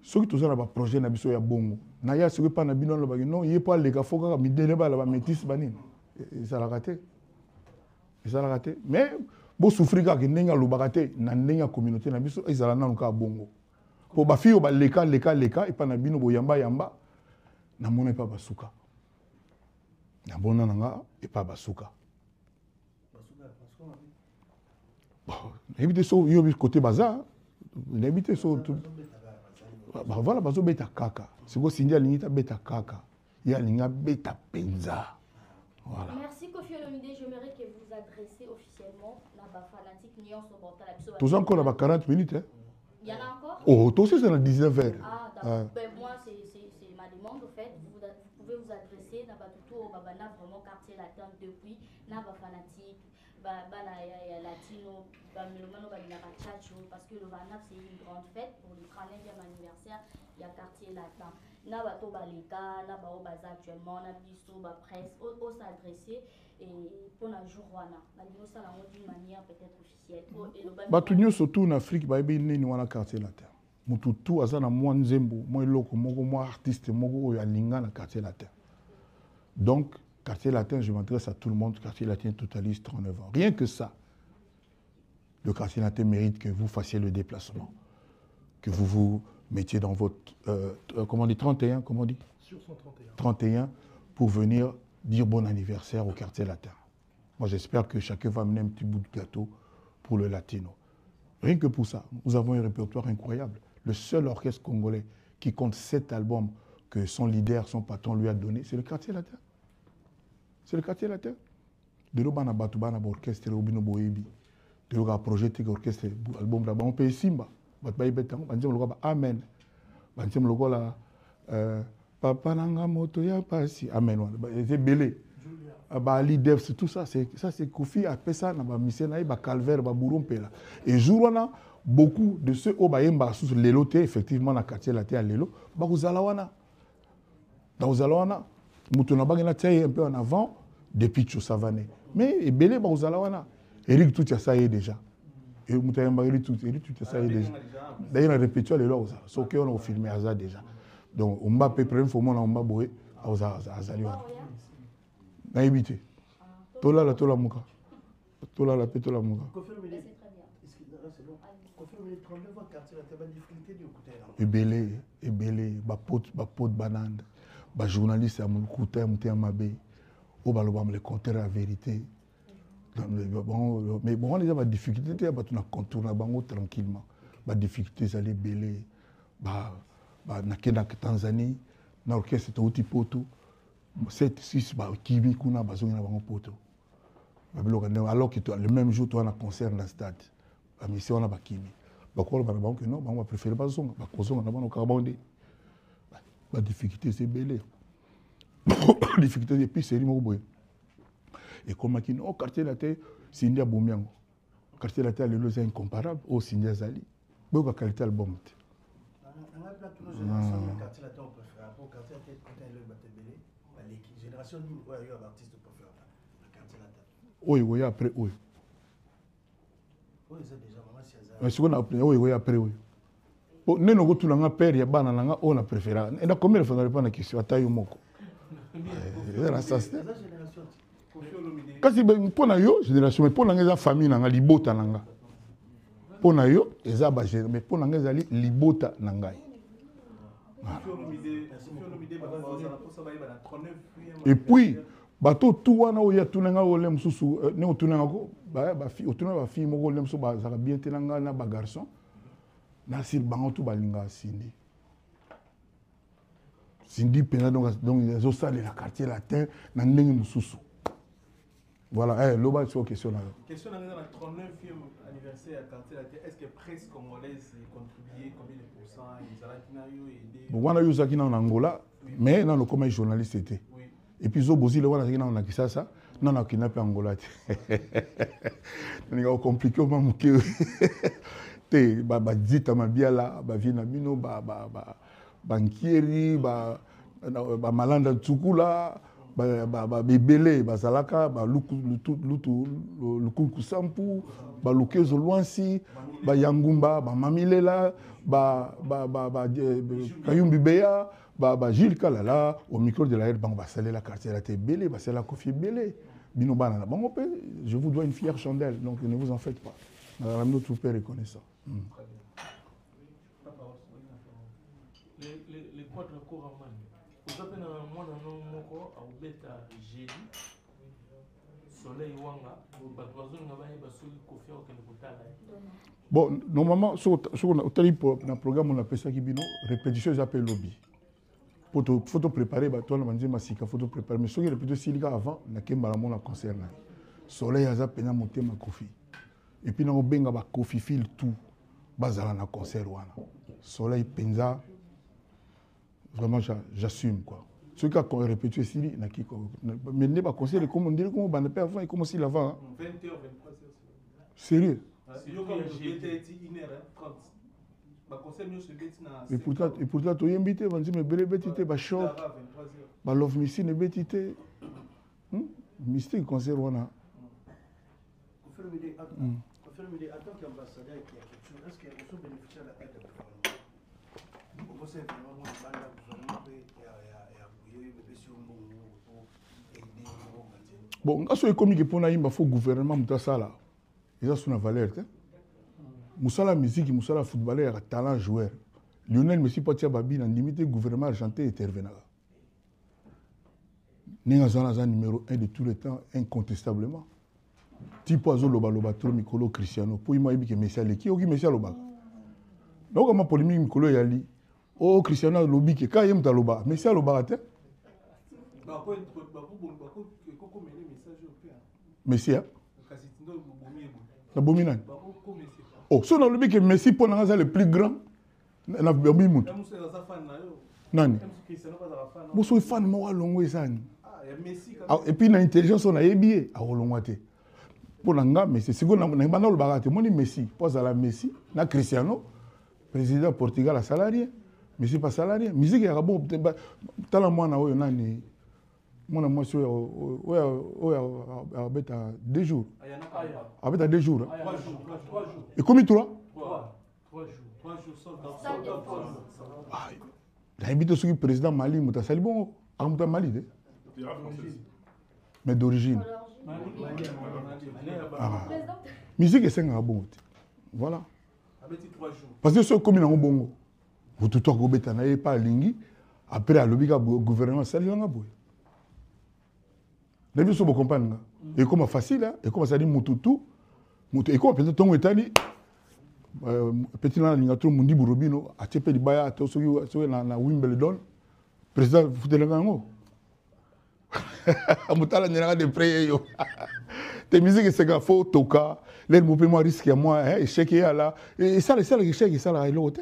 ceux qui ont un projet, na biso ya bongo. Na ya ceux pas na bino lo bagi non, il pas les gars faut que midele ba la métis banine. Ça l'a raté. Ça l'a raté. Mais bo souffrir ka ndenga lo bagaté na ndenga communauté na biso ezala na ka bongo. Pour ba fille ba leka et pas na bino boyamba yamba na mona pas basuka na bona nanga et pas basuka bon éviter so yo côté bazar éviter so ba voilà bazo beta kaka siko sindia lingita beta kaka ya linga beta penza voilà. Merci Kofi Olomide, j'aimerais que vous adressez officiellement la fanatique Nyon Soborta la tous encore là 40 minutes hein. Il y en a encore? Oh, toi aussi c'est dans 19h. Ah, d'accord. Ben, moi, c'est ma demande, au fait. Vous pouvez vous adresser dans Batuto, Babana, vraiment quartier latin depuis, Naba fanatique, Babana latino, Bamilomano, Babina Chacho, parce que le Vanaf, c'est une grande fête pour le 30e anniversaire, il y a quartier latin. Naba to Baleka, Naba Obaza actuellement, Nabiso, presse, on s'adresser. Et pour la journée, d'une manière peut-être officielle. Bah tout nous surtout en Afrique, bah il n'y a pas quartier latin. Mututu azana moi nzembo, moi loko, moi artiste, moi yalinga na quartier latin. Donc quartier latin, je m'adresse à tout le monde. Quartier latin totaliste 39 ans. Rien que ça, le quartier latin mérite que vous fassiez le déplacement, que vous vous mettiez dans votre comment on dit 31, comment on dit sur 131. 31 pour venir dire bon anniversaire au quartier latin. Moi, j'espère que chacun va amener un petit bout de gâteau pour le latino. Rien que pour ça, nous avons un répertoire incroyable. Le seul orchestre congolais qui compte 7 albums que son leader, son patron lui a donné, c'est le quartier latin. C'est le quartier latin. De l'Obana Batubana orchestre, Obino Boebi. De l'Oga projet orchestre, album là-bas, on paye Simba. Amen. Papa nanga moto ya pasi amen c'est belé ba ali devs tout ça c'est Kofi a fait ça na ba misena ba calvaire ba burompela et jour on a beaucoup de ceux au bayemba sous l'éloté effectivement na quartier latin lelo ba kozala wana dans ozala mutu na bagena taille un peu en avant depuis Savane mais belé ba kozala wana Eric tout ça y est déjà et mutu ya mbageli tout ça y est déjà d'ailleurs répétition lelo ça so que on a filmé ça déjà. Donc, on va payer pour moi, on va boire aux Azaliwa. On a évité. Tola la tola muka. Tola la pétola muka. Ebele, ba pot banane, ba journaliste à mon côté, à ma baie. Au balobam le compter la vérité. Mais bon, on a des difficultés, on a contourné tranquillement. Ba difficultés, ça les belé. Na Tanzanie na orchestre tauti poto 7-6 ba kibi kuna bazongi na bango poto alors que le même jour toi na concert dans stade la mission na ba kibi bakolo bana bango que non bango préféré bazonga bakozonga na bana okabonde ba difficulté c'est belé difficulté et puis série moko boye et comme qui non quartier la terre Sindia Bomiango quartier la terre le c'est incomparable au Sindia Zali beaucoup qualité album oui oui après oui mais ce qu'on a appris oui après oui bon ne no gotu nga père ya bana nga on a préféré et na combien de fois répondre à question atayo moko era ça kasi mpona yo génération mpona nga eza famille nanga libota nanga mpona yo eza ba mais mpona nga ezali libota na ngai et puis bato tout wana oya tunanga ole mususu ne otunanga ko ba fi otunanga ba fi moko ole mususu ba zaka bien tenanga na ba garçon na sil bango tout balinga Cindy pena donc les osales la quartier latin na ndenge mususu voilà loba sur question là question dans la 39e anniversaire à quartier latin est-ce que presse congolaise contribué combien de pourcents ils allaient aider bon wana yozaki na Angola mais na le comme journaliste était et puis zo bozi le wana zaki na Kisasa non na kidnappé Angola ni compliqué au moment que te ba dita mabiala ba vina bino ba bankieri ba malanda tsukula ba bebele ba zalaka ba luku sampu ba lukezo lwansi ba yangumba ba mamilela ba kayumbi beya ba Gilles Kalala au micro de la aide banque ba saler la quartier la té belé ba saler la Kofi belé bino banana bon je vous dois une fière chandelle donc ne vous en faites pas ramenez tout père reconnaissant les quadres cours en main. Vous avez un mois dans nos moko à Obeta Géli, Soleil Wanga, Batouazon Navaï, Bassouli, Kofi, bon, normalement, sur le programme, on appelle ça qui bino, répétition, j'appelle lobby. Faut te préparer, toi, on dit Massika, faut te préparer. Mais sur les répétitions, s'il y a avant, on a qu'un malamon la concerne. Soleil, a peine monté ma Kofi. Et puis, on a benga ba Kofi fil tout, bazala na concert wana. Soleil, penza. Vraiment, j'assume quoi. Ce qui a répété ici, mais n'est pas conseillé comme on dirait comment on peut avant et comment s'il avant. 20h, 23h. Sérieux? Et pourtant, tu es invité, on dit mais belle bêtité, bah choc, bah love missing et bêtité. Mystique concert wana. Confirmez en tant qu'ambassadeur qui a quelque chose, est-ce que vous bénéficiez de l'aide du gouvernement? Vous pensez vraiment que le gouvernement peut appuyer bon, quand on communique pour naïm, il faut gouvernement mutasala. Ils ont une valeur. Moussala musique, Moussala footballeur, talent joueur. Lionel Messi Potia Babi n'a limité gouvernement argentin intervenant. Ninga Zana numéro 1 de tous les temps incontestablement. Tipo azo loba loba trop Mikolo Cristiano pour moi que Messi ale qui oki Messi loba. Donc comment polémique Mikolo yali. Oh Cristiano lobi que quand yem ta loba Messi loba ate. Messi a. La bomina. Oh, so dans le but que Messi pour nous le plus grand. Na bomi mut. Nani. Vous soyez fan moi longo esani. Et puis l'intelligence on a ébié à olongwate. Pour nanga Messi c'est na bana le bagate moni Messi pose à la Messi na Cristiano président Portugal a salarié Messi pas salarié musique ya bon tala mwana oyo nani mwana mwasi oyo abeta 2 jours abeta 2 jours 3 jours et combien 3 jours ah il a invité ce président Mali mutasali bon amuta Mali de mais d'origine musique est 5 bon voilà parce que ce comme il a un bongo vous tout toi gobeta na pas lingi après à l'obika gouvernement sali nga boy les gens vous comprendre et comment facile et comment ça dit mututu mutu et comment peut-être ton etali petit là linga trop mundi burobino a tepe di baya to so na Wimbledon président futelenga ngo amutala nyanga de pré yo tes musiques c'est qu'il faut toka les mots moi risque à moi échec là et ça échec ça là l'autre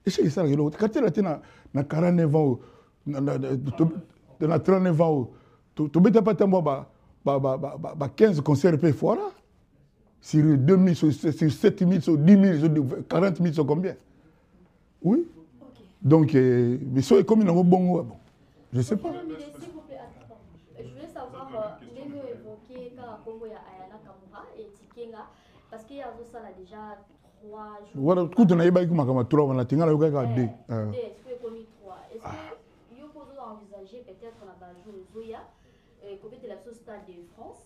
échec ça là l'autre quand tu là na 49 ans na 39 ans tu bêta pas tellement ba 15 concerts pe voilà sur 2000 sur 7000 sur 10 000 sur 40 000 sur combien oui donc mais ça est comme une bon je sais pas. Parce qu'il y a ça là déjà 3 jours. Voilà, tout on a eu comme 3, on a tenu là 2. Est-ce que vous pouvez envisager peut-être la base jour Zoya comme la Stade de France.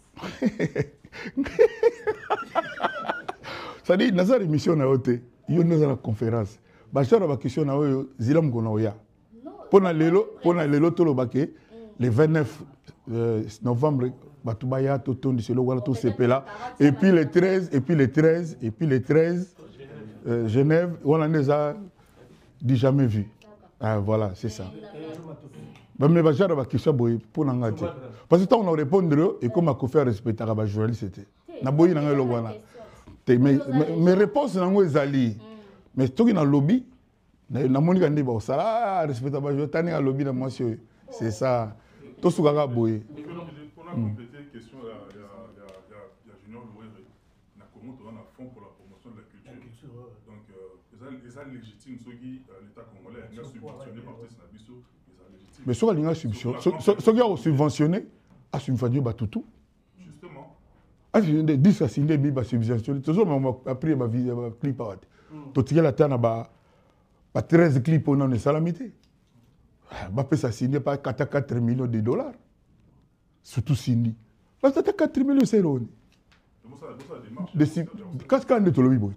Ça dit dans cette émission na hote, il y a une conférence. Bachara ba question na oyo zilam ko na oya. Pona lelo to lo baké le 29 novembre Batubaya Toton du wala tout là et puis le 13 Genève on a déjà dit jamais vu. Ah voilà, c'est ça. Mais Bachara ba question boy pour ngati. Parce que on répondre et comme a ko faire respecter ba journaliste c'était. Na boyi na ngelo wana. Mes réponses na ngo ezali. Mais tout qui dans lobby na monika ndi ba sala respecter ba journaliste tani à lobby na monsieur. C'est ça. Tout ce qu'on a boy. On a complété une question, il y a Junior Louéré, on a comment on a fond pour la promotion de la culture. Donc, les légitimes, ceux qui, l'État congolais, a subventionné par Tessnabiso, les légitimes. Mais ceux qui ont subventionné, a subventionné tout. Justement. Ah, j'ai dit 10 à 6 000 subventionné. Toujours, on a pris ma clip. Tout ce qui est la terre, 13 clips on a une salamité. Ça signé par 4 millions de dollars. Surtout Cindy. Parce que 4 millions c'est rond. Qu'est-ce qu'on a de l'objet?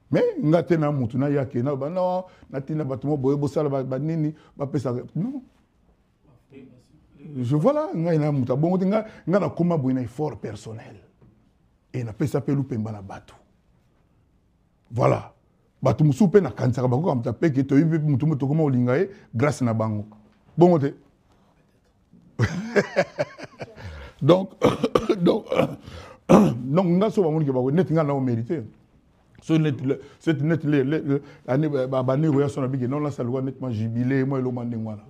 Mais on a tenu à monter na yake na ba non na tina batumo boye bosala ba nini ba pesa non. Je voilà nga ina muta bon nga na koma boye na effort personnel. Et na pesa pe lupemba na batu. Voilà. Batu musupe na kansaka ba ko amta pe ke to yibi mutu mutu koma olingae grâce na bango. Bon te. donc nga so ba moni ke ba net nga na o mérité. So net cette net le année ba ne roya sona bigi non la salwa nettement jubilé moi le mandé ngwana.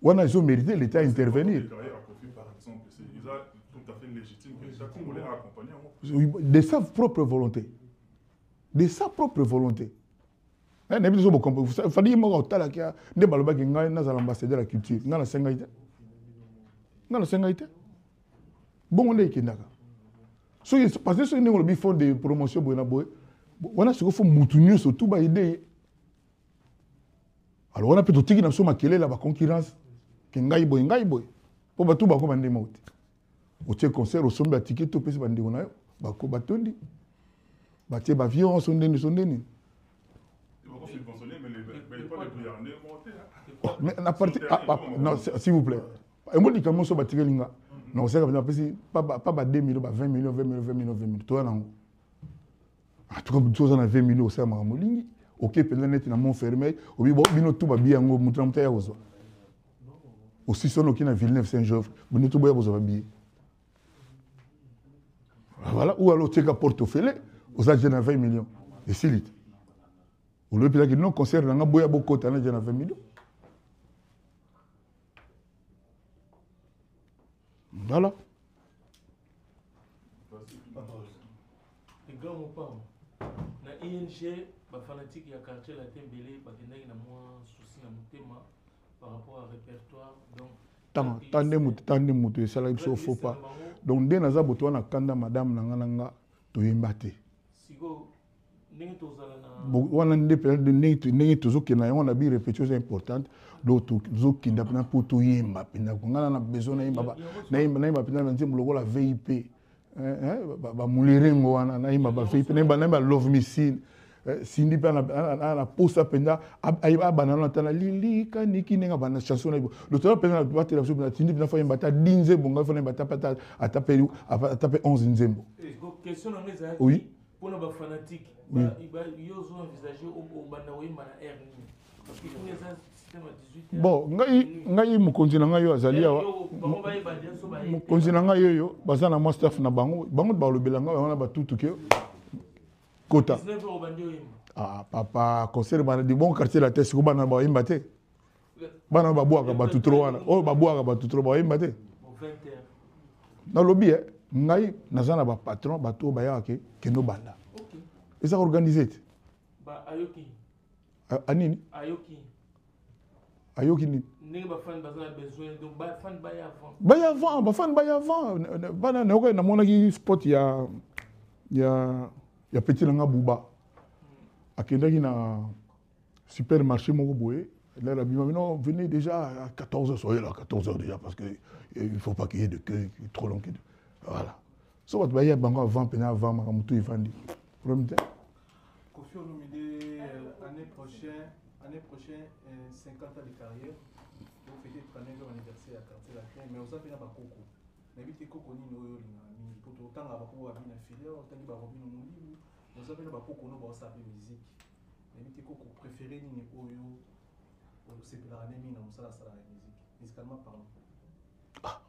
Wana ils ont mérité l'État intervenir. Par exemple, c'est tout à fait légitime que l'État congolais a accompagné. De sa propre volonté. De sa propre volonté. Ne biso bo comprendre. Fadi mo ko tala kia ne baloba ki ngai na l'ambassadeur de la culture. Nga na senga ite. Nga na senga ite. Bon on est kinaka. So parce que ce n'est pas fond de promotion boy na boy. On a ce qu'il faut moutonner sur tout ba idée. Alors on a peut-être tiki na so makele la ba concurrence. Ke ngai boy. Po ba tout ba ko bande mauti. O tie concert au sombe ticket to pesi bande na yo. Ba ko batondi. Ba tie ba vion sondeni. Mais la partie non s'il vous plaît. Et moi dis comment so batike linga. Non c'est pas 2 millions, 20 millions. Toi non. En tout cas tout ça na 20 millions ça ma molingi. OK peut-être na Montfermeil, obi bo bino tout ba biango mutra mutaya ozo. Aussi sono qui na Villeneuve Saint-Geoffre, bino tout boya bozo ba bi. Voilà ou alors tu as portefeuille aux agents à 20 millions. Et c'est lit. Ou le peut-être que non concert na boya boko tana na 20 millions. Voilà. Na ING ba fanatique ya quartier la Tembele ba kendaki na moi souci na motema par rapport à répertoire donc tande mutu esala biso faux pas donc nde naza boto na kanda madame nanga to yembate sigo ndenge tozala na wana nde peut-être ndenge tozokena yango na bi répétition importante donc tozokinda pena pour to yemba pena ngana na besoin na yemba pena na nzembo lokola VIP ba mulirengo wana na yemba ba VIP na love me scene Cindy na posa penda abanana tana lili kaniki nenga bana chanson na le temps penda battre la soupe na Cindy na fa yemba ta dinze bonga fa yemba ta pata atape 11 nzembo question na ngeza oui pour na ba fanatique yo zo envisager au banda yemba na air parce que Bon, ngai mokonzi na ngai yo azali awa. Mokonzi na ngai yo baza na staff na bango ba lobela ngai wana ba tutuke kota. Ah papa conseil bana di bon quartier la tête ko bana ba imba te. Bana ba boaka ba tutro wana. Oh ba boaka ba tutro ba imba te. Na lobby ngai nazana ba patron ba to ba ya ke no banda. Et ça organisé. Ba ayoki. Anini? Ayoki ni. N'est pas fan bazana besoin donc ba fan ba avant. Ba fan ba avant. Bana na ko na mona ki spot ya petit nanga buba. Akendaki na supermarché moko boye. Là la bima non venez déjà à 14h soyez là à 14h déjà parce que il faut pas qu'il y ait de queue trop long. Voilà. So what ba ya bango avant pena avant makamutu ifandi. Problème. Kofi Olomide année prochaine 50 ans de carrière. Vous fêtez 39e anniversaire à quartier latin, mais vous avez un bakoko. Mais vite coco ni no ni pour autant la bakoko a bien affilié, autant que bakoko no muli. Vous avez un bakoko no ba sa musique. Mais vite coco préféré ni oyo c'est pour la année ni na musala sala la musique. Musicalement parlant. Ah.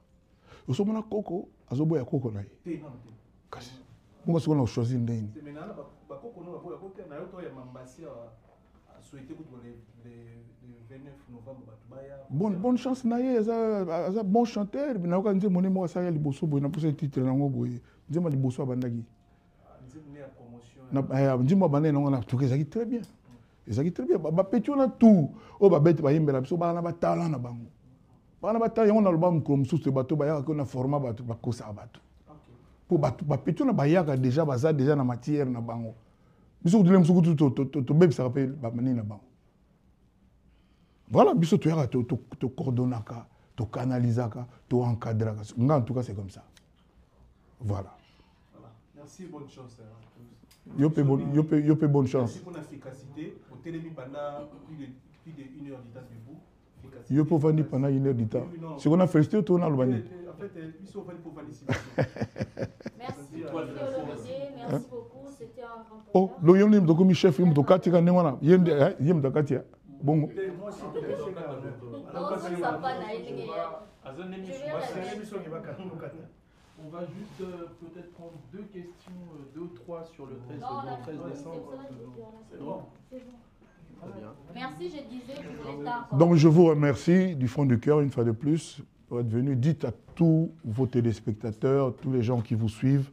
Vous sommes na coco, azoboya coco na. Non. Kasi. Pourquoi est-ce qu'on a choisi ndeni? C'est maintenant bakoko no ba côté na yo to ya mambasi souhaité que le 29 novembre bonne chance naye aza bon chanteur na ko nze moni mo sa ya liboso boy na poser titre na ngo boy nze ma liboso abandaki na nze mo bande na ngona toke zaki très bien ezaki très bien ba petio na tout o ba bête ba yimbela biso ba na ba talent na bango ba na ba talent ngona album ko msusu bato ba ya ko na format bato ba kosa bato pour bato ba petio na ba ya déjà baza déjà na matière na bango. Biso dile msuku to bebe ça rappelle ba manina bango. Voilà, biso to yaka to coordonnaka, to canalisaka, to encadraka. En tout cas c'est comme ça. Voilà. Merci, bonne chance à tous. Yo pe bonne chance. Merci pour l'efficacité. Au télémi pendant plus de 1 heure de temps debout. Yo pe vandi pendant 1 heure de temps. C'est qu'on a félicité tout na lobani. En fait, ils sont venus pour valider. Merci beaucoup, c'était un grand plaisir. Oh, lo yom nim mi chef yim to katika ne wana. Yem to katia. Bongo. On va juste peut-être prendre 2 questions, 2 ou 3 sur le 13 décembre. C'est bon. Merci, je disais que vous voulez encore. Donc je vous remercie du fond du cœur une fois de plus pour être venu. Dites à tous vos téléspectateurs, tous les gens qui vous suivent,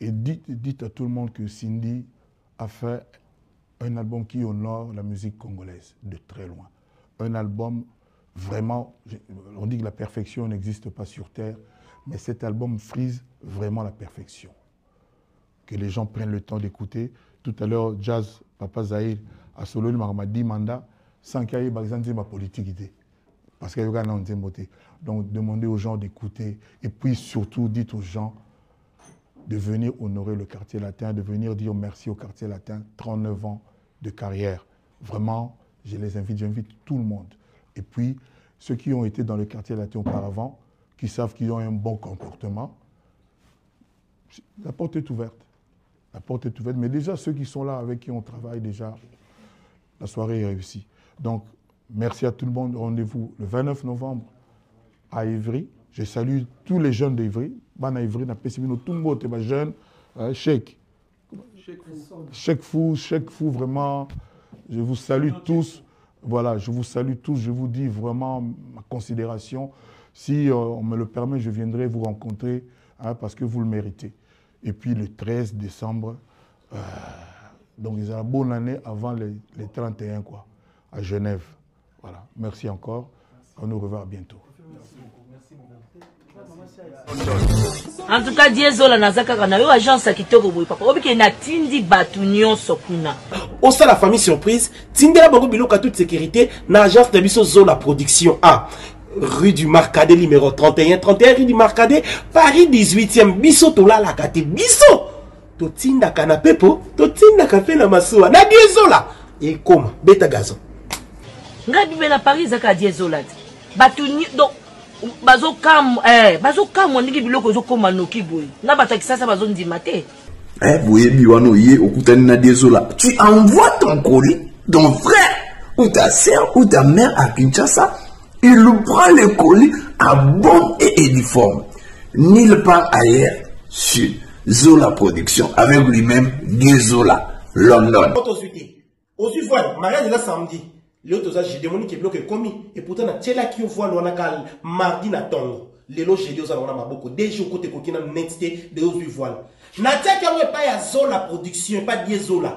et dites à tout le monde que Cindy a fait un album qui honore la musique congolaise de très loin. Un album vraiment, on dit que la perfection n'existe pas sur terre, mais cet album frise vraiment la perfection. Que les gens prennent le temps d'écouter. Tout à l'heure, Jazz, Papa Zahir, a solo m'a dit mandat, sans qu'il y ait ma politique. Parce qu'il y a un beauté. Donc, demandez aux gens d'écouter. Et puis, surtout, dites aux gens de venir honorer le quartier latin, de venir dire merci au quartier latin, 39 ans de carrière. Vraiment, j'invite tout le monde. Et puis, ceux qui ont été dans le quartier latin auparavant, qui savent qu'ils ont un bon comportement, la porte est ouverte. La porte est ouverte. Mais déjà, ceux qui sont là, avec qui on travaille déjà, la soirée est réussie. Donc, merci à tout le monde. Rendez-vous le 29 novembre à Ivry. Je salue tous les jeunes d'Ivry. Ban à Ivry, na Pessimino, tout le monde est jeune. Cheikh Fou, vraiment. Je vous salue tous. Voilà, je vous salue tous. Je vous dis vraiment ma considération. Si on me le permet, je viendrai vous rencontrer parce que vous le méritez. Et puis le 13 décembre, donc ils ont une bonne année avant les 31 quoi, à Genève. Voilà, merci encore. On nous revoit bientôt. En tout cas, Diezola Nazaka kana yo agence à kitoko boy papa. Obike na tindi batunyon sokuna. Au sein la famille surprise, tindela bango biloko à toute sécurité na agence de biso Zola Production A. Rue du Marcadet numéro 31 rue du Marcadet, Paris 18e, biso tola la kate biso. To tinda kana pepo, to tinda café na masuwa. Na Diezola et comme beta gazon. Ngabi bela Paris zaka Diezola. Batunyo donc bazo kam ndiki biloko zo koma noki boy. Na batakisa sa bazo ndima te. Boye biwano ye okutani na Diezola. Tu envoies ton colis, ton frère ou ta sœur ou ta mère à Kinshasa, il prend le colis à bonne et uniforme. Nulle part ailleurs sur Zola Production avec lui-même Guy Zola, London. Aujourd'hui, voilà, mariage là samedi. L'autre j'ai demandé qu'il bloque commis et pourtant na tela qui voit on a mardi na tongo. Les loges j'ai dit aux alons maboko déjà côté kokina netité de aujourd'hui voilà. Na tia qui a pas ya Zola Production pas Guy Zola.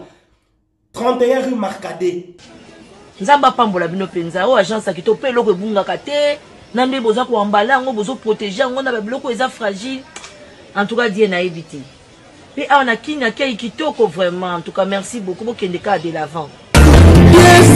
31 rue Marcadet. Nzamba pambola bino penza o agence qui to pe loko bunga kate nande boza ko embala ngo bozo protéger ngo na ba biloko eza fragile. En tout cas Dieu na évité. Et on a qui na qui kitoko vraiment en tout cas merci beaucoup pour qu'il cas de l'avant. Yes,